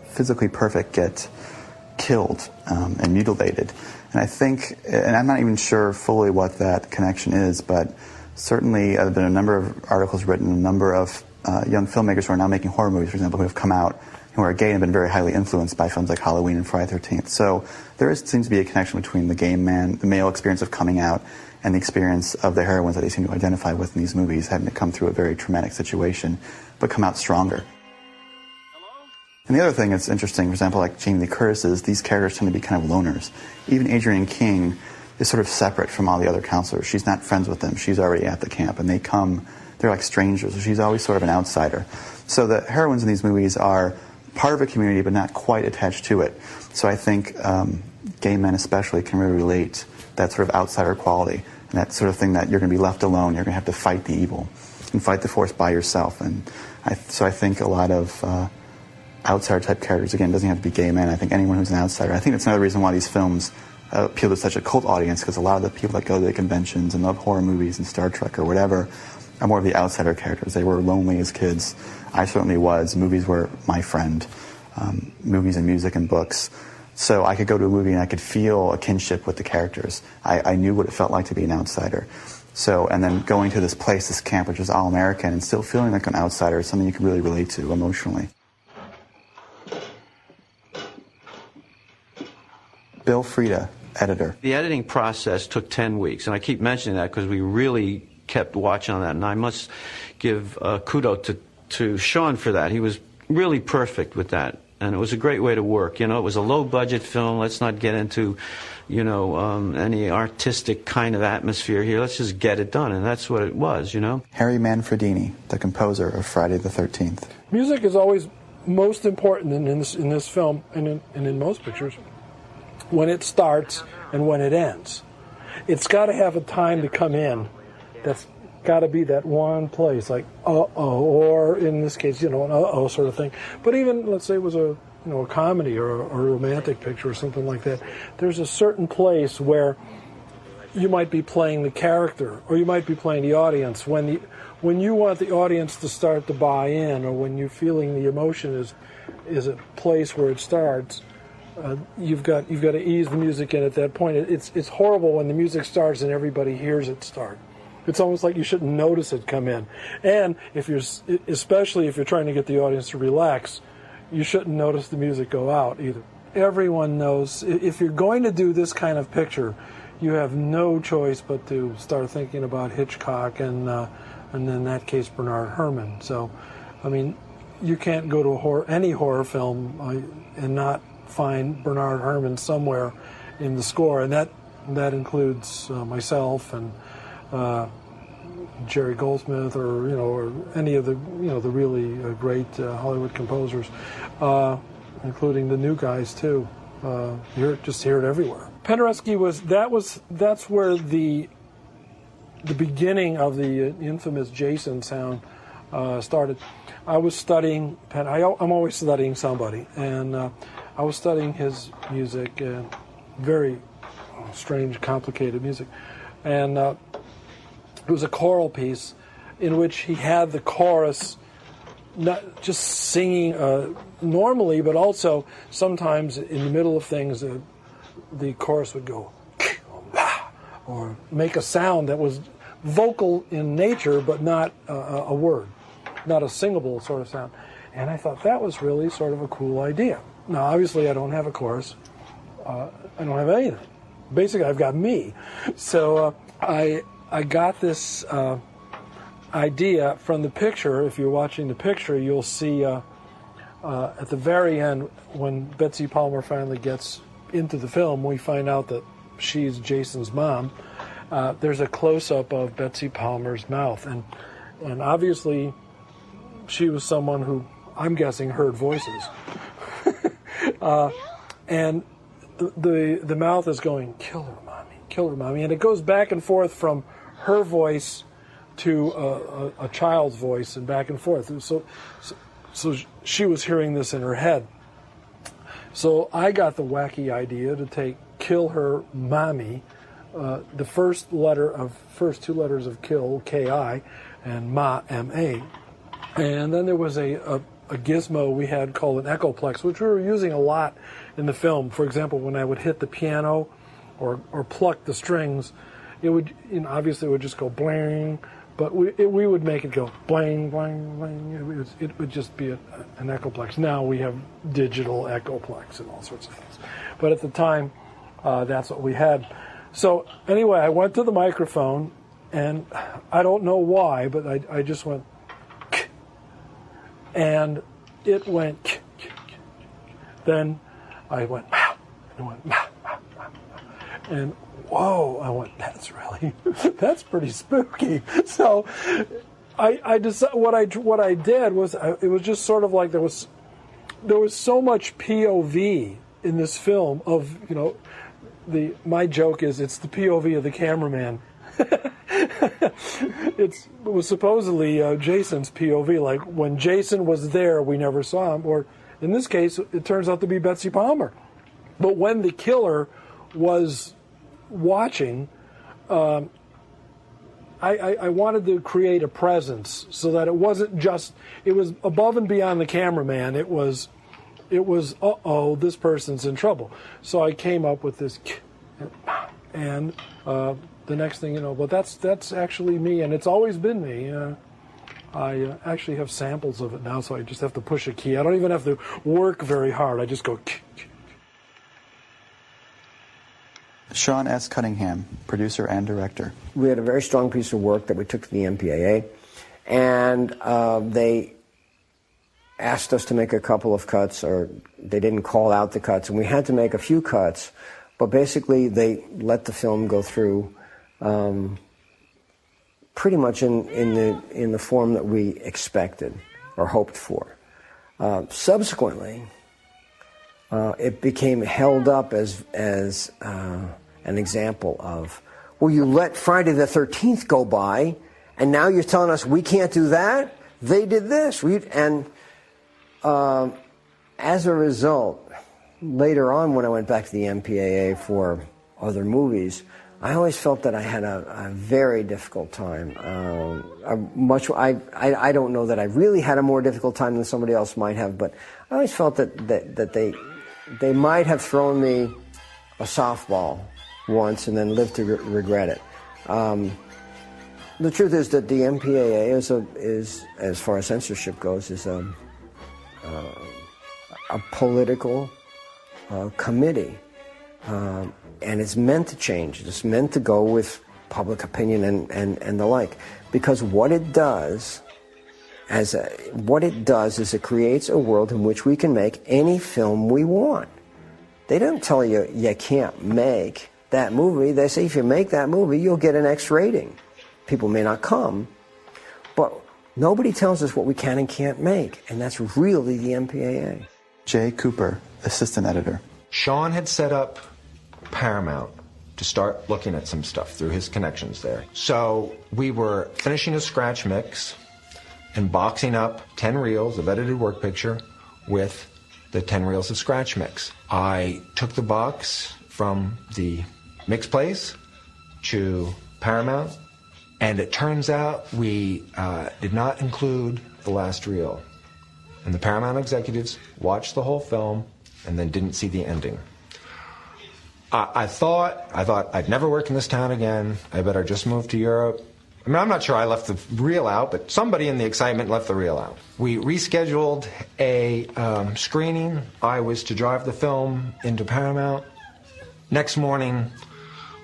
physically perfect get killed and mutilated. And I think, and I'm not even sure fully what that connection is, but certainly there have been a number of articles written, a number of young filmmakers who are now making horror movies, for example, who have come out who are gay and have been very highly influenced by films like Halloween and Friday the 13th. So there seems to be a connection between the male experience of coming out, and the experience of the heroines that they seem to identify with in these movies, having to come through a very traumatic situation, but come out stronger. And the other thing that's interesting, for example, like Jamie Lee Curtis, these characters tend to be kind of loners. Even Adrienne King is sort of separate from all the other counselors. She's not friends with them. She's already at the camp, and they're like strangers. So she's always sort of an outsider. So the heroines in these movies are part of a community, but not quite attached to it. So I think gay men especially can really relate that sort of outsider quality, and that sort of thing that you're going to be left alone. You're going to have to fight the evil and fight the force by yourself. And so I think a lot of outsider-type characters, again, doesn't have to be gay men. I think anyone who's an outsider. I think that's another reason why these films appeal to such a cult audience, because a lot of the people that go to the conventions and love horror movies and Star Trek or whatever are more of the outsider characters. They were lonely as kids. I certainly was. Movies were my friend. Movies and music and books. So I could go to a movie and I could feel a kinship with the characters. I knew what it felt like to be an outsider. So, and then going to this place, this camp, which was all-American, and still feeling like an outsider is something you can really relate to emotionally. Bill Frieda, editor. The editing process took 10 weeks, and I keep mentioning that because we really kept watch on that, and I must give kudos to Sean for that. He was really perfect with that, and it was a great way to work. You know, it was a low-budget film. Let's not get into, you know, any artistic kind of atmosphere here. Let's just get it done, and that's what it was, you know. Harry Manfredini, the composer of Friday the 13th. Music is always most important in this film, and in most pictures, when it starts and when it ends. It's got to have a time to come in. That's got to be that one place, like uh-oh, or in this case, you know, an uh-oh sort of thing. But even, let's say it was a comedy or a romantic picture or something like that, there's a certain place where you might be playing the character or you might be playing the audience. When you want the audience to start to buy in, or when you're feeling the emotion is a place where it starts, you've got to ease the music in at that point. It's horrible when the music starts and everybody hears it start. It's almost like you shouldn't notice it come in. And especially if you're trying to get the audience to relax, you shouldn't notice the music go out either. Everyone knows if you're going to do this kind of picture, you have no choice but to start thinking about Hitchcock and in that case Bernard Herrmann. So, I mean, you can't go to any horror film and not find Bernard Herrmann somewhere in the score, and that includes myself and Jerry Goldsmith, or any of the the really great Hollywood composers, including the new guys too. You hear it everywhere. Penderecki that's where the beginning of the infamous Jason sound started. I was studying I'm always studying somebody, and I was studying his music, very strange, complicated music, and it was a choral piece in which he had the chorus not just singing normally, but also sometimes in the middle of things the chorus would go or make a sound that was vocal in nature but not a word, not a singable sort of sound. And I thought that was really sort of a cool idea. Now, obviously, I don't have a chorus. I don't have anything. Basically, I've got me. So I got this idea from the picture. If you're watching the picture, you'll see at the very end, when Betsy Palmer finally gets into the film, we find out that she's Jason's mom. There's a close-up of Betsy Palmer's mouth, and obviously she was someone who, I'm guessing, heard voices. And the mouth is going, kill her, mommy, and it goes back and forth from her voice to a child's voice and back and forth. So she was hearing this in her head. So I got the wacky idea to take kill her, mommy, the first two letters of kill, K-I, and ma, M-A. And then there was a gizmo we had called an echoplex, which we were using a lot in the film. For example, when I would hit the piano or pluck the strings, it would, obviously it would just go bling, but we would make it go bling, bling, bling. It would just be an echoplex. Now we have digital echoplex and all sorts of things. But at the time, that's what we had. So anyway, I went to the microphone, and I don't know why, but I just went, and it went, then I went, and it went, and whoa, I went, that's pretty spooky. So I decided, what I did was, it was just sort of like there was so much POV in this film of, my joke is it's the POV of the cameraman. It was supposedly Jason's POV. Like when Jason was there, we never saw him. Or in this case, it turns out to be Betsy Palmer. But when the killer was watching, I wanted to create a presence so that it wasn't just, it was above and beyond the cameraman. It was, uh-oh, this person's in trouble. So I came up with this, and the next thing you know, but that's actually me, and it's always been me. I actually have samples of it now, so I just have to push a key. I don't even have to work very hard. I just go. Sean S. Cunningham, producer and director. We had a very strong piece of work that we took to the MPAA, and they asked us to make a couple of cuts, or they didn't call out the cuts, and we had to make a few cuts, but basically they let the film go through pretty much in the form that we expected or hoped for. Subsequently, it became held up as an example of, well, you let Friday the 13th go by, and now you're telling us we can't do that? They did this. As a result, later on when I went back to the MPAA for other movies, I always felt that I had a very difficult time. I don't know that I really had a more difficult time than somebody else might have, but I always felt that they might have thrown me a softball once and then lived to regret it. The truth is that the MPAA is as far as censorship goes, is a political committee. And it's meant to change. It's meant to go with public opinion and the like. Because what it does is it creates a world in which we can make any film we want. They don't tell you you can't make that movie. They say if you make that movie, you'll get an X rating. People may not come, but nobody tells us what we can and can't make, and that's really the MPAA. Jay Cooper, assistant editor. Sean had set up Paramount to start looking at some stuff through his connections there. So we were finishing a scratch mix and boxing up 10 reels of edited work picture with the 10 reels of scratch mix. I took the box from the mix place to Paramount, and it turns out we did not include the last reel. And the Paramount executives watched the whole film and then didn't see the ending. I thought I'd never work in this town again. I better just move to Europe. I mean, I'm not sure I left the reel out, but somebody in the excitement left the reel out. We rescheduled a screening. I was to drive the film into Paramount. Next morning,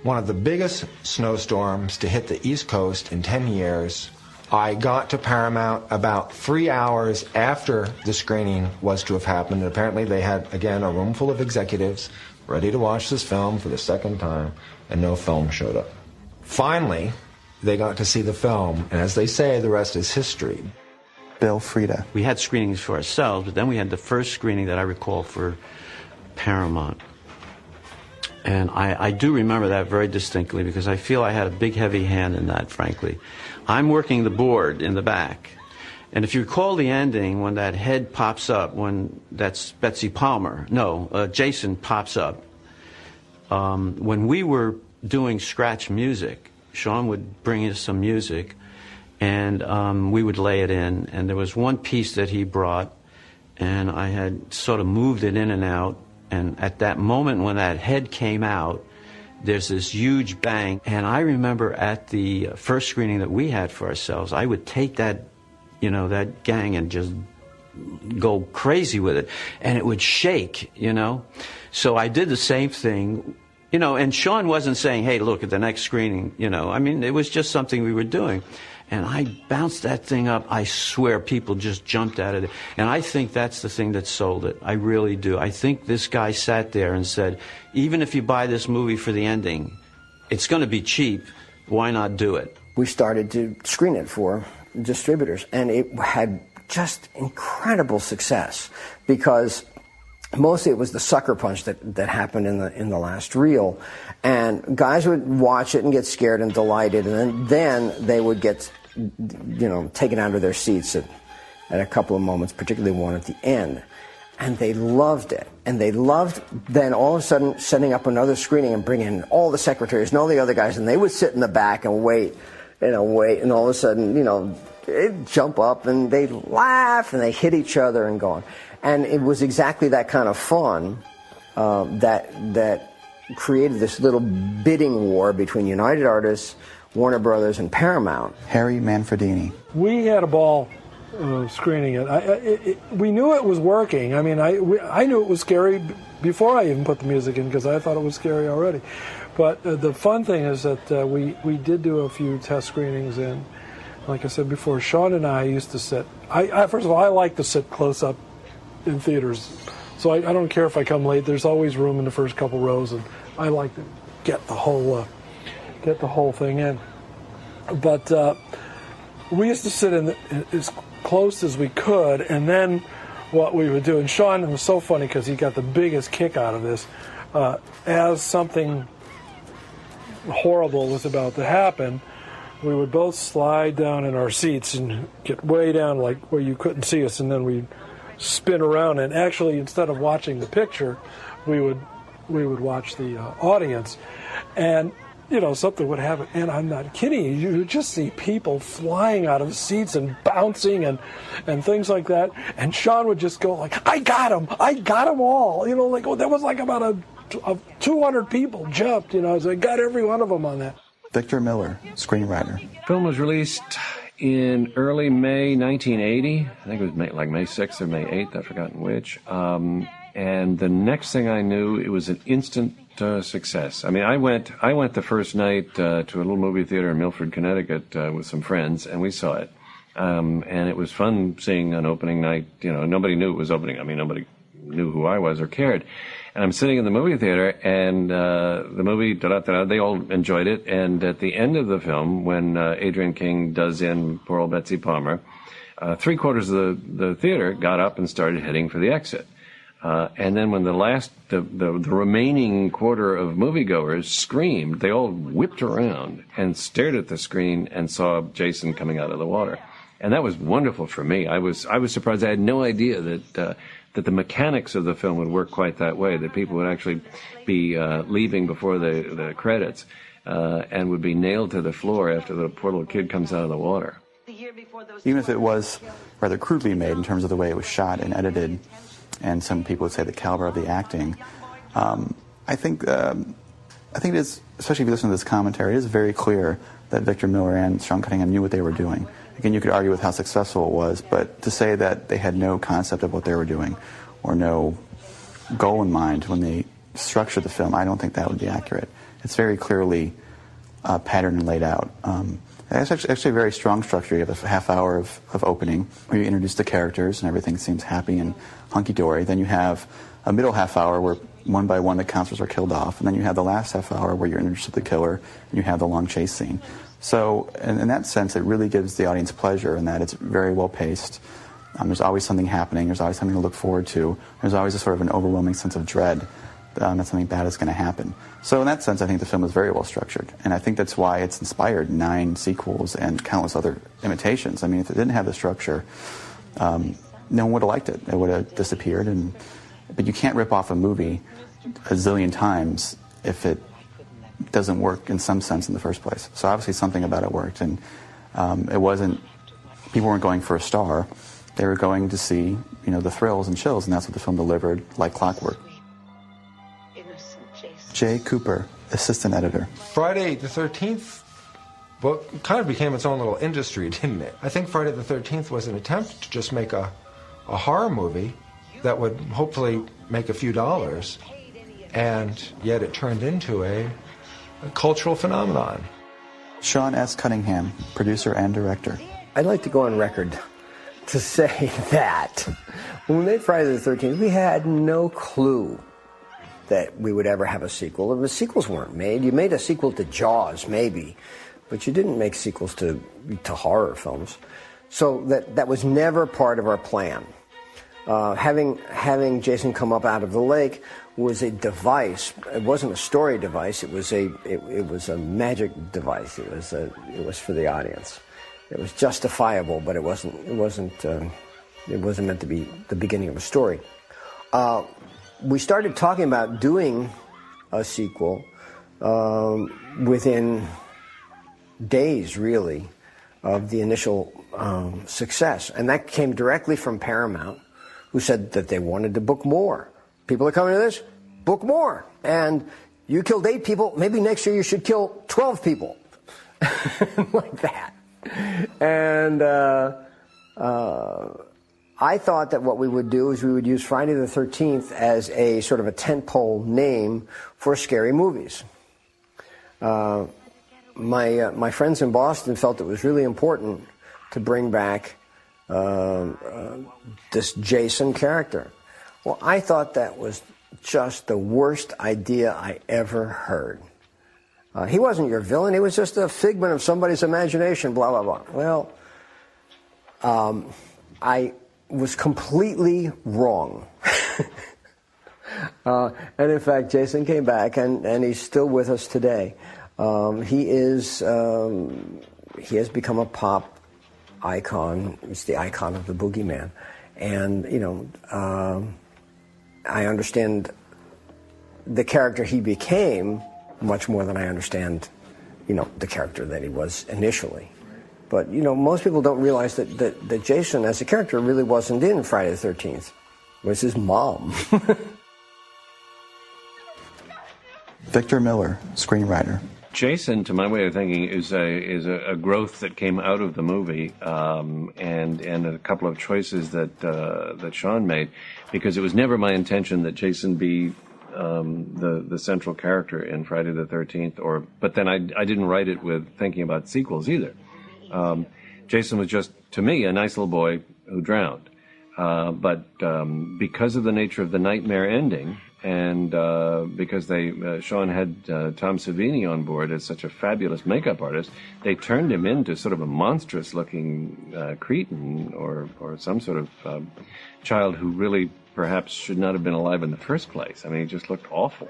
one of the biggest snowstorms to hit the East Coast in 10 years. I got to Paramount about 3 hours after the screening was to have happened. And apparently they had, again, a room full of executives ready to watch this film for the second time, and no film showed up. Finally, they got to see the film, and as they say, the rest is history. Bill Frieda. We had screenings for ourselves, but then we had the first screening that I recall for Paramount. And I do remember that very distinctly because I feel I had a big, heavy hand in that, frankly. I'm working the board in the back. And if you recall the ending, when that head pops up, when that's Betsy Palmer, Jason pops up, when we were doing scratch music, Sean would bring us some music, and we would lay it in. And there was one piece that he brought, and I had sort of moved it in and out. And at that moment when that head came out, there's this huge bang. And I remember at the first screening that we had for ourselves, I would take that, that gang and just go crazy with it. And it would shake, So I did the same thing, and Sean wasn't saying, hey, look at the next screening, I mean, it was just something we were doing. And I bounced that thing up. I swear people just jumped out of it. And I think that's the thing that sold it. I really do. I think this guy sat there and said, even if you buy this movie for the ending, it's going to be cheap. Why not do it? We started to screen it for distributors, and it had just incredible success because mostly it was the sucker punch that happened in the last reel. And guys would watch it and get scared and delighted, and then they would get taken out of their seats at a couple of moments, particularly one at the end. And they loved it. And they loved then all of a sudden setting up another screening and bringing in all the secretaries and all the other guys, and they would sit in the back and wait wait, and all of a sudden, they'd jump up and they'd laugh and they hit each other and go on. And it was exactly that kind of fun that created this little bidding war between United Artists, Warner Brothers, and Paramount. Harry Manfredini. We had a ball screening it. We knew it was working. I mean, I knew it was scary before I even put the music in because I thought it was scary already. But the fun thing is that we did do a few test screenings, and like I said before, Sean and I used to sit. First of all, I like to sit close up in theaters, so I don't care if I come late. There's always room in the first couple rows, and I like to get the whole thing in. But we used to sit in as close as we could, and then what we would do, and Sean was so funny because he got the biggest kick out of this, as something horrible was about to happen, we would both slide down in our seats and get way down like where you couldn't see us, and then we'd spin around, and actually instead of watching the picture, we would watch the audience, and something would happen, and I'm not kidding you would just see people flying out of seats and bouncing and things like that, and Sean would just go like, I got them all, there was like about 200 people jumped, so I got every one of them on that. Victor Miller, screenwriter. The film was released in early May 1980. I think it was like May 6th or May 8th, I've forgotten which. And the next thing I knew, it was an instant success. I mean, I went the first night to a little movie theater in Milford, Connecticut with some friends, and we saw it. And it was fun seeing an opening night. Nobody knew it was opening. I mean, nobody knew who I was or cared. And I'm sitting in the movie theater, and the movie, they all enjoyed it. And at the end of the film, when Adrienne King does in poor old Betsy Palmer, 3/4 of the theater got up and started heading for the exit. And then when the remaining quarter of moviegoers screamed, they all whipped around and stared at the screen and saw Jason coming out of the water. And that was wonderful for me. I was surprised. I had no idea that the mechanics of the film would work quite that way, that people would actually be leaving before the credits and would be nailed to the floor after the poor little kid comes out of the water. Even if it was rather crudely made in terms of the way it was shot and edited, and some people would say the caliber of the acting, I think it is, especially if you listen to this commentary, it is very clear that Victor Miller and Sean Cunningham knew what they were doing. Again, you could argue with how successful it was, but to say that they had no concept of what they were doing or no goal in mind when they structured the film, I don't think that would be accurate. It's very clearly patterned and laid out. It's actually a very strong structure. You have a half hour of opening where you introduce the characters and everything seems happy and hunky-dory. Then you have a middle half hour where one by one the counselors are killed off, and then you have the last half hour where you're introduced to the killer and you have the long chase scene. So in that sense, it really gives the audience pleasure in that it's very well paced. There's always something happening. There's always something to look forward to. There's always a sort of an overwhelming sense of dread that something bad is going to happen. So in that sense, I think the film is very well structured. And I think that's why it's inspired 9 sequels and countless other imitations. I mean, if it didn't have the structure, no one would have liked it. It would have disappeared. But you can't rip off a movie a zillion times if it doesn't work in some sense in the first place. So obviously something about it worked. And people weren't going for a star. They were going to see, the thrills and chills, and that's what the film delivered like clockwork. Jay Cooper, assistant editor. Friday the 13th kind of became its own little industry, didn't it? I think Friday the 13th was an attempt to just make a horror movie that would hopefully make a few dollars, and yet it turned into a cultural phenomenon. Sean S. Cunningham, producer and director. I'd like to go on record to say that when we made Friday the 13th, we had no clue that we would ever have a sequel. The sequels weren't made. You made a sequel to Jaws, maybe, but you didn't make sequels to horror films. So that was never part of our plan. Having Jason come up out of the lake was a device. It wasn't a story device. It was a magic device. It was for the audience. It was justifiable, but it wasn't meant to be the beginning of a story. We started talking about doing a sequel within days, really, of the initial success. And that came directly from Paramount, who said that they wanted to book more. People are coming to this, book more. And you killed 8 people, maybe next year you should kill 12 people. Like that. And I thought that what we would do is we would use Friday the 13th as a sort of a tentpole name for scary movies. My friends in Boston felt it was really important to bring back this Jason character. Well, I thought that was just the worst idea I ever heard. He wasn't your villain. He was just a figment of somebody's imagination, blah, blah, blah. Well, I was completely wrong. And in fact, Jason came back, and he's still with us today. He has become a pop icon. He's the icon of the boogeyman. And, I understand the character he became much more than I understand, the character that he was initially. But, most people don't realize that Jason, as a character, really wasn't in Friday the 13th. It was his mom. Victor Miller, screenwriter. Jason, to my way of thinking, is a growth that came out of the movie, and a couple of choices that Sean made, because it was never my intention that Jason be the central character in Friday the 13th. But then I didn't write it with thinking about sequels either. Jason was just, to me, a nice little boy who drowned. But because of the nature of the nightmare ending, and because Sean had Tom Savini on board as such a fabulous makeup artist, they turned him into sort of a monstrous-looking cretin or some sort of child who really perhaps should not have been alive in the first place. I mean, he just looked awful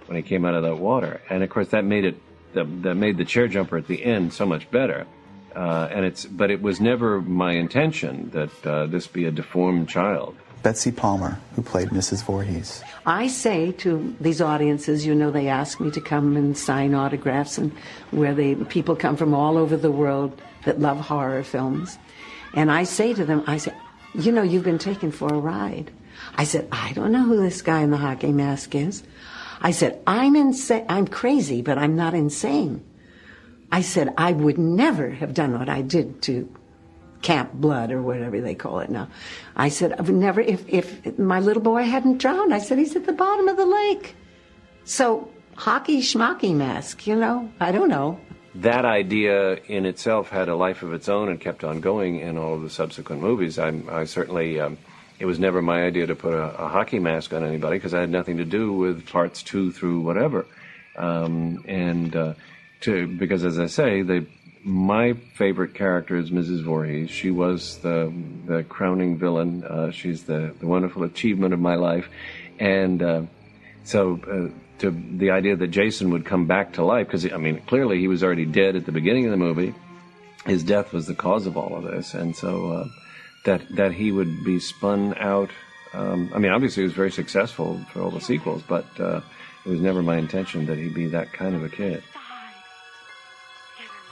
when he came out of that water. And of course, that made the chair jumper at the end so much better. But it was never my intention that this be a deformed child. Betsy Palmer, who played Mrs. Voorhees. I say to these audiences, they ask me to come and sign autographs, and people come from all over the world that love horror films. And I say to them, you've been taken for a ride. I said, I don't know who this guy in the hockey mask is. I said, I'm insane. I'm crazy, but I'm not insane. I said, I would never have done what I did to Camp Blood or whatever they call it now. I said, I would never, if my little boy hadn't drowned, I said, he's at the bottom of the lake. So, hockey schmocky mask, I don't know. That idea in itself had a life of its own and kept on going in all of the subsequent movies. I certainly, it was never my idea to put a hockey mask on anybody because I had nothing to do with parts 2 through whatever. Because as I say, my favorite character is Mrs. Voorhees. She was the crowning villain. She's the wonderful achievement of my life. And so to the idea that Jason would come back to life, because, clearly he was already dead at the beginning of the movie. His death was the cause of all of this. And so that he would be spun out. Obviously he was very successful for all the sequels, but it was never my intention that he be that kind of a kid.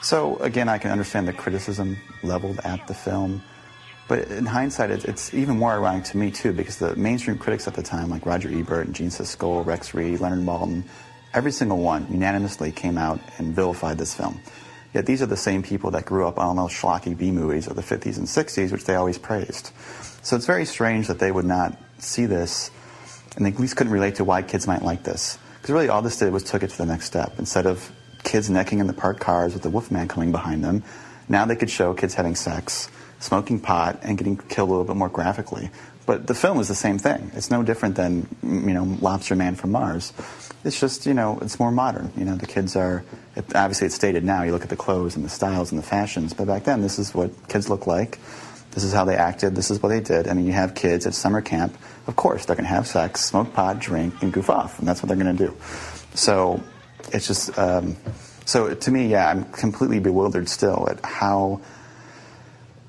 So, again, I can understand the criticism leveled at the film, but in hindsight, it's even more ironic to me, too, because the mainstream critics at the time, like Roger Ebert and Gene Siskel, Rex Reed, Leonard Maltin, every single one unanimously came out and vilified this film. Yet these are the same people that grew up on those schlocky B-movies of the 50s and 60s, which they always praised. So it's very strange that they would not see this, and they at least couldn't relate to why kids might like this. Because really all this did was took it to the next step. Instead of kids necking in the parked cars with the Wolfman coming behind them, now they could show kids having sex, smoking pot, and getting killed a little bit more graphically. But the film is the same thing. It's no different than, Lobster Man from Mars. It's just, it's more modern. The kids are, obviously it's stated now, you look at the clothes and the styles and the fashions, but back then this is what kids look like. This is how they acted. This is what they did. You have kids at summer camp. Of course, they're going to have sex, smoke pot, drink, and goof off, and that's what they're going to do. So it's just, so to me, I'm completely bewildered still at how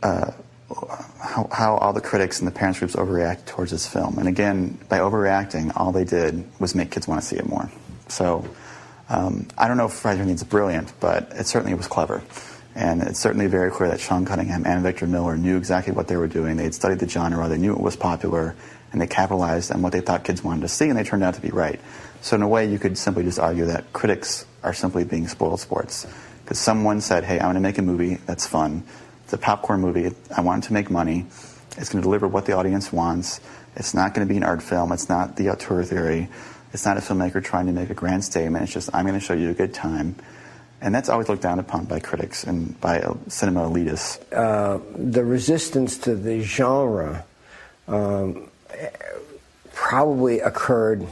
all the critics and the parents groups overreact towards this film. And again, by overreacting, all they did was make kids want to see it more. So I don't know if Friday the 13th is brilliant, but it certainly was clever. And it's certainly very clear that Sean Cunningham and Victor Miller knew exactly what they were doing. They had studied the genre, they knew it was popular, and they capitalized on what they thought kids wanted to see, and they turned out to be right. So in a way, you could simply just argue that critics are simply being spoiled sports. Because someone said, hey, I'm going to make a movie that's fun. It's a popcorn movie. I want it to make money. It's going to deliver what the audience wants. It's not going to be an art film. It's not the auteur theory. It's not a filmmaker trying to make a grand statement. It's just, I'm going to show you a good time. And that's always looked down upon by critics and by cinema elitists. The resistance to the genre probably occurred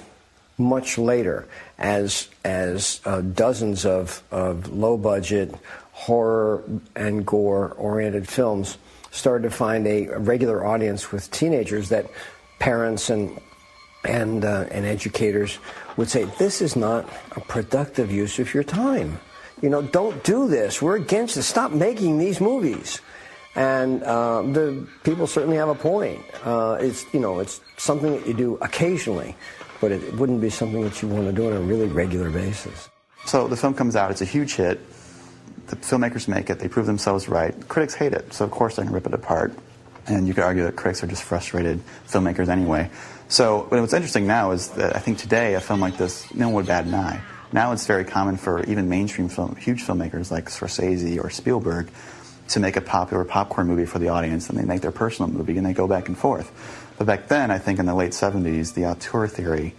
much later as dozens of low-budget horror and gore-oriented films started to find a regular audience with teenagers that parents and educators would say, this is not a productive use of your time. You know, don't do this. We're against it. Stop making these movies. And the people certainly have a point. It's something that you do occasionally, but it wouldn't be something that you want to do on a really regular basis. So the film comes out. It's a huge hit. The filmmakers make it. They prove themselves right. Critics hate it, so of course they're going to rip it apart. And you could argue that critics are just frustrated filmmakers anyway. So what's interesting now is that I think today a film like this, no one would bat an eye. Now it's very common for even mainstream huge filmmakers like Scorsese or Spielberg to make a popular popcorn movie for the audience, and they make their personal movie, and they go back and forth. But back then, I think in the late 70s, the auteur theory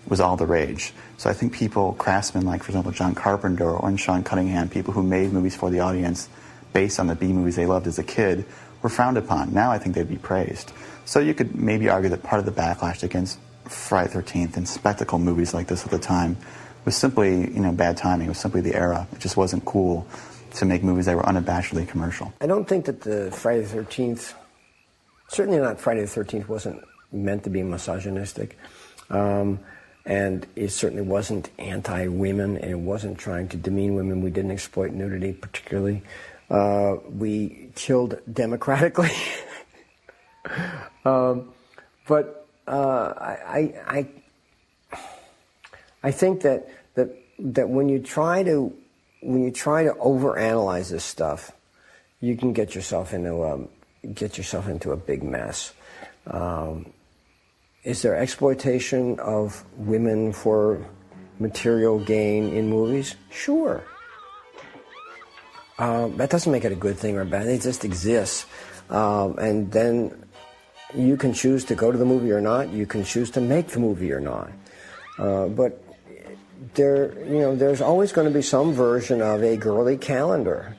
was all the rage. So I think people, craftsmen like, for example, John Carpenter or Sean Cunningham, people who made movies for the audience based on the B-movies they loved as a kid, were frowned upon. Now I think they'd be praised. So you could maybe argue that part of the backlash against Friday the 13th and spectacle movies like this at the time was simply, bad timing. It was simply the era. It just wasn't cool to make movies that were unabashedly commercial. I don't think that the Friday the 13th, certainly not Friday the 13th, wasn't meant to be misogynistic. And it certainly wasn't anti-women, and it wasn't trying to demean women. We didn't exploit nudity particularly. We killed democratically. But I think that when you try to overanalyze this stuff, you can get yourself into a big mess. Is there exploitation of women for material gain in movies? Sure. That doesn't make it a good thing or a bad thing. It just exists. And then you can choose to go to the movie or not. You can choose to make the movie or not. But there's always going to be some version of a girly calendar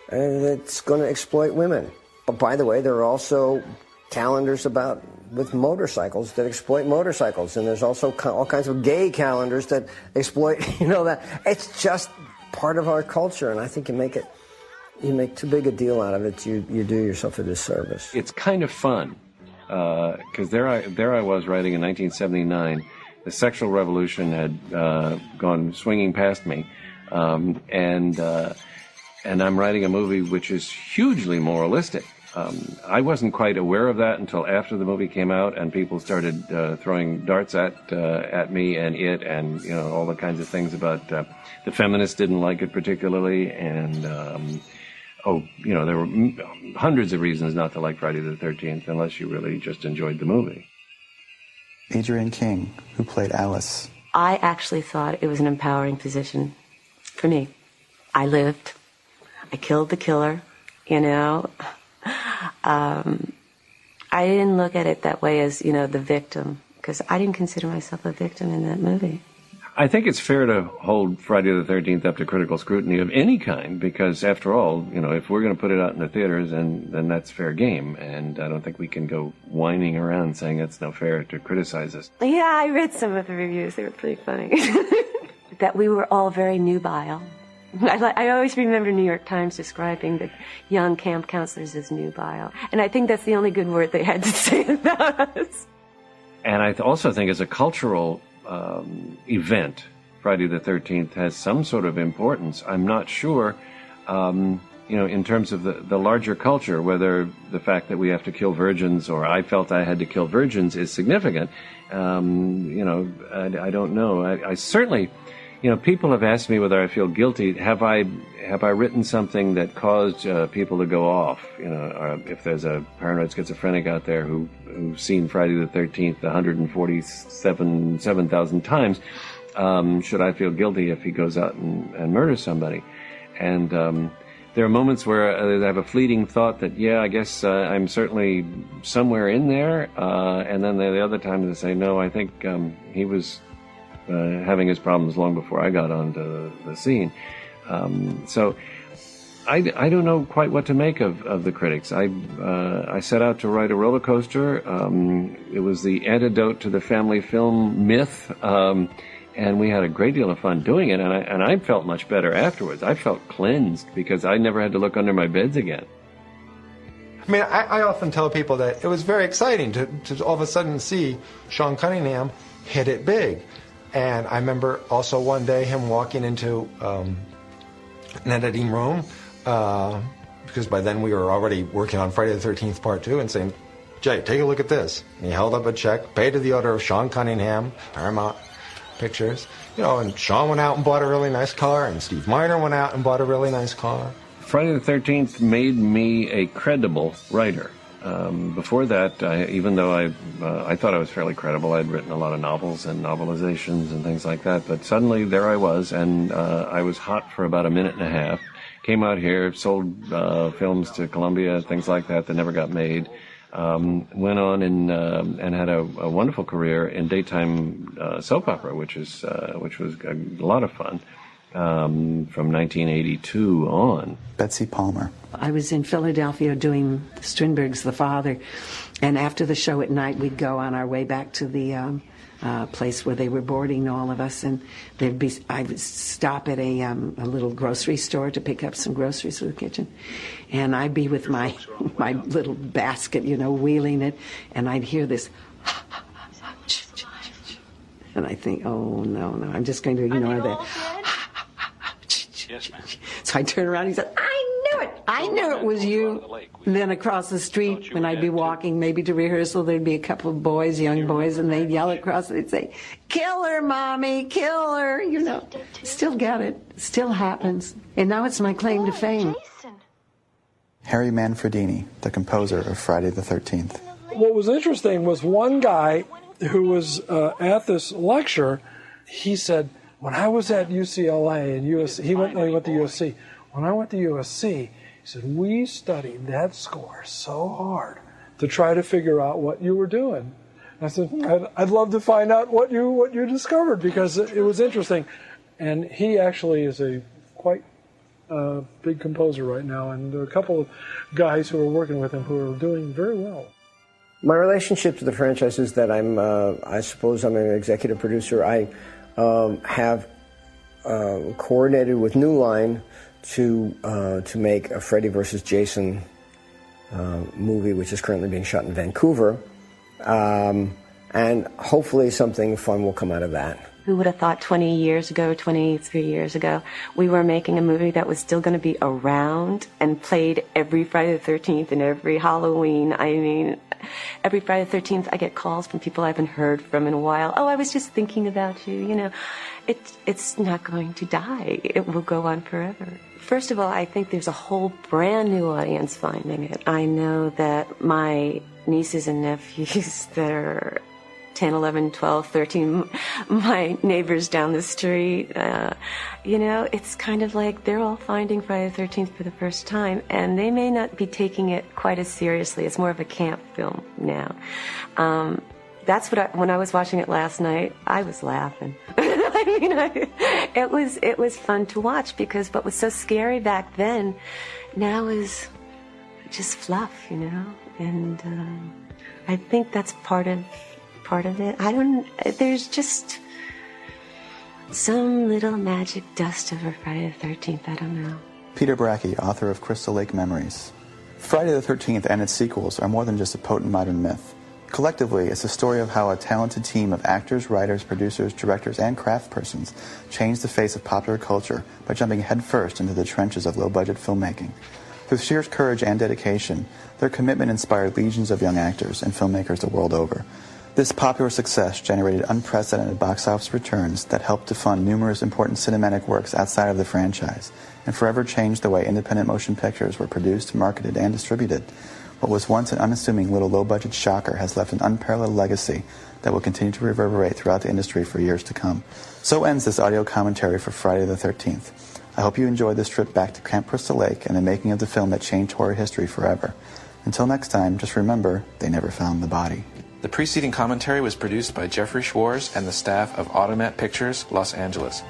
that's going to exploit women. But by the way, there are also calendars with motorcycles that exploit motorcycles, and there's also all kinds of gay calendars that exploit. That it's just part of our culture, and I think you make too big a deal out of it, you do yourself a disservice. It's kind of fun because there I was writing in 1979. The sexual revolution had gone swinging past me, and I'm writing a movie which is hugely moralistic. I wasn't quite aware of that until after the movie came out, and people started throwing darts at me and it, and all the kinds of things about the feminists didn't like it particularly, and there were hundreds of reasons not to like Friday the 13th unless you really just enjoyed the movie. Adrienne King, who played Alice. I actually thought it was an empowering position for me. I lived. I killed the killer, I didn't look at it that way as, the victim, because I didn't consider myself a victim in that movie. I think it's fair to hold Friday the 13th up to critical scrutiny of any kind, because after all, if we're going to put it out in the theaters, then that's fair game. And I don't think we can go whining around saying it's no fair to criticize us. Yeah, I read some of the reviews. They were pretty funny. That we were all very nubile. I always remember New York Times describing the young camp counselors as nubile. And I think that's the only good word they had to say about us. And I also think as a cultural event, Friday the 13th has some sort of importance. I'm not sure, in terms of the larger culture, whether the fact that we have to kill virgins or I felt I had to kill virgins is significant. I don't know. I certainly, people have asked me whether I feel guilty. Have I written something that caused people to go off? Or if there's a paranoid schizophrenic out there who's seen Friday the 13th 147,000 times, should I feel guilty if he goes out and murders somebody? And there are moments where I have a fleeting thought that, yeah, I guess I'm certainly somewhere in there. And then the other times I say, no, I think he was having his problems long before I got onto the scene. So I don't know quite what to make of the critics. I set out to write a roller coaster. It was the antidote to the family film myth. And we had a great deal of fun doing it, and I felt much better afterwards. I felt cleansed because I never had to look under my beds again. I mean, I often tell people that it was very exciting to all of a sudden see Sean Cunningham hit it big. And I remember also one day him walking into an editing room, because by then we were already working on Friday the 13th Part 2, and saying, Jay, take a look at this. And he held up a check, paid to the order of Sean Cunningham, Paramount Pictures, and Sean went out and bought a really nice car, and Steve Miner went out and bought a really nice car. Friday the 13th made me a credible writer. Before that, even though I thought I was fairly credible, I'd written a lot of novels and novelizations and things like that, but suddenly there I was, and I was hot for about a minute and a half. Came out here, sold films to Columbia, things like that never got made. Went on and had a wonderful career in daytime soap opera, which was a lot of fun from 1982 on. Betsy Palmer. I was in Philadelphia doing Strindberg's The Father, and after the show at night, we'd go on our way back to the place where they were boarding all of us, and I would stop at a little grocery store to pick up some groceries for the kitchen, and I'd be with my little basket, wheeling it, and I'd hear this, and I think, oh no, I'm just going to ignore that. So I turn around and he said, I knew it was you. And then across the street, when I'd be walking maybe to rehearsal, there'd be a couple of boys, young boys, and they'd yell across, they'd say, kill her, Mommy, kill her, Still get it. Still happens. And now it's my claim to fame. Harry Manfredini, the composer of Friday the 13th. What was interesting was one guy who was at this lecture, he said, when I was at UCLA and USC, he went to USC. When I went to USC, he said, we studied that score so hard to try to figure out what you were doing. And I said, I'd love to find out what you discovered, because it was interesting. And he actually is a quite big composer right now, and there are a couple of guys who are working with him who are doing very well. My relationship to the franchise is that I suppose I'm an executive producer. I have coordinated with New Line to make a Freddy vs. Jason movie, which is currently being shot in Vancouver, and hopefully something fun will come out of that. Who would have thought 23 years ago, we were making a movie that was still going to be around and played every Friday the 13th and every Halloween. I mean, every Friday the 13th I get calls from people I haven't heard from in a while. Oh, I was just thinking about you, It's not going to die. It will go on forever. First of all, I think there's a whole brand new audience finding it. I know that my nieces and nephews that are 10, 11, 12, 13, my neighbors down the street, it's kind of like they're all finding Friday the 13th for the first time, and they may not be taking it quite as seriously. It's more of a camp film now. That's what when I was watching it last night, I was laughing. It was fun to watch, because what was so scary back then now is just fluff, and I think that's part of it. There's just some little magic dust over Friday the 13th, I don't know. Peter Bracke, author of Crystal Lake Memories. Friday the 13th and its sequels are more than just a potent modern myth. Collectively, it's a story of how a talented team of actors, writers, producers, directors, and craftspersons changed the face of popular culture by jumping headfirst into the trenches of low-budget filmmaking. Through sheer courage and dedication, their commitment inspired legions of young actors and filmmakers the world over. This popular success generated unprecedented box office returns that helped to fund numerous important cinematic works outside of the franchise, and forever changed the way independent motion pictures were produced, marketed, and distributed. What was once an unassuming little low-budget shocker has left an unparalleled legacy that will continue to reverberate throughout the industry for years to come. So ends this audio commentary for Friday the 13th. I hope you enjoyed this trip back to Camp Crystal Lake and the making of the film that changed horror history forever. Until next time, just remember, they never found the body. The preceding commentary was produced by Jeffrey Schwartz and the staff of Automat Pictures, Los Angeles.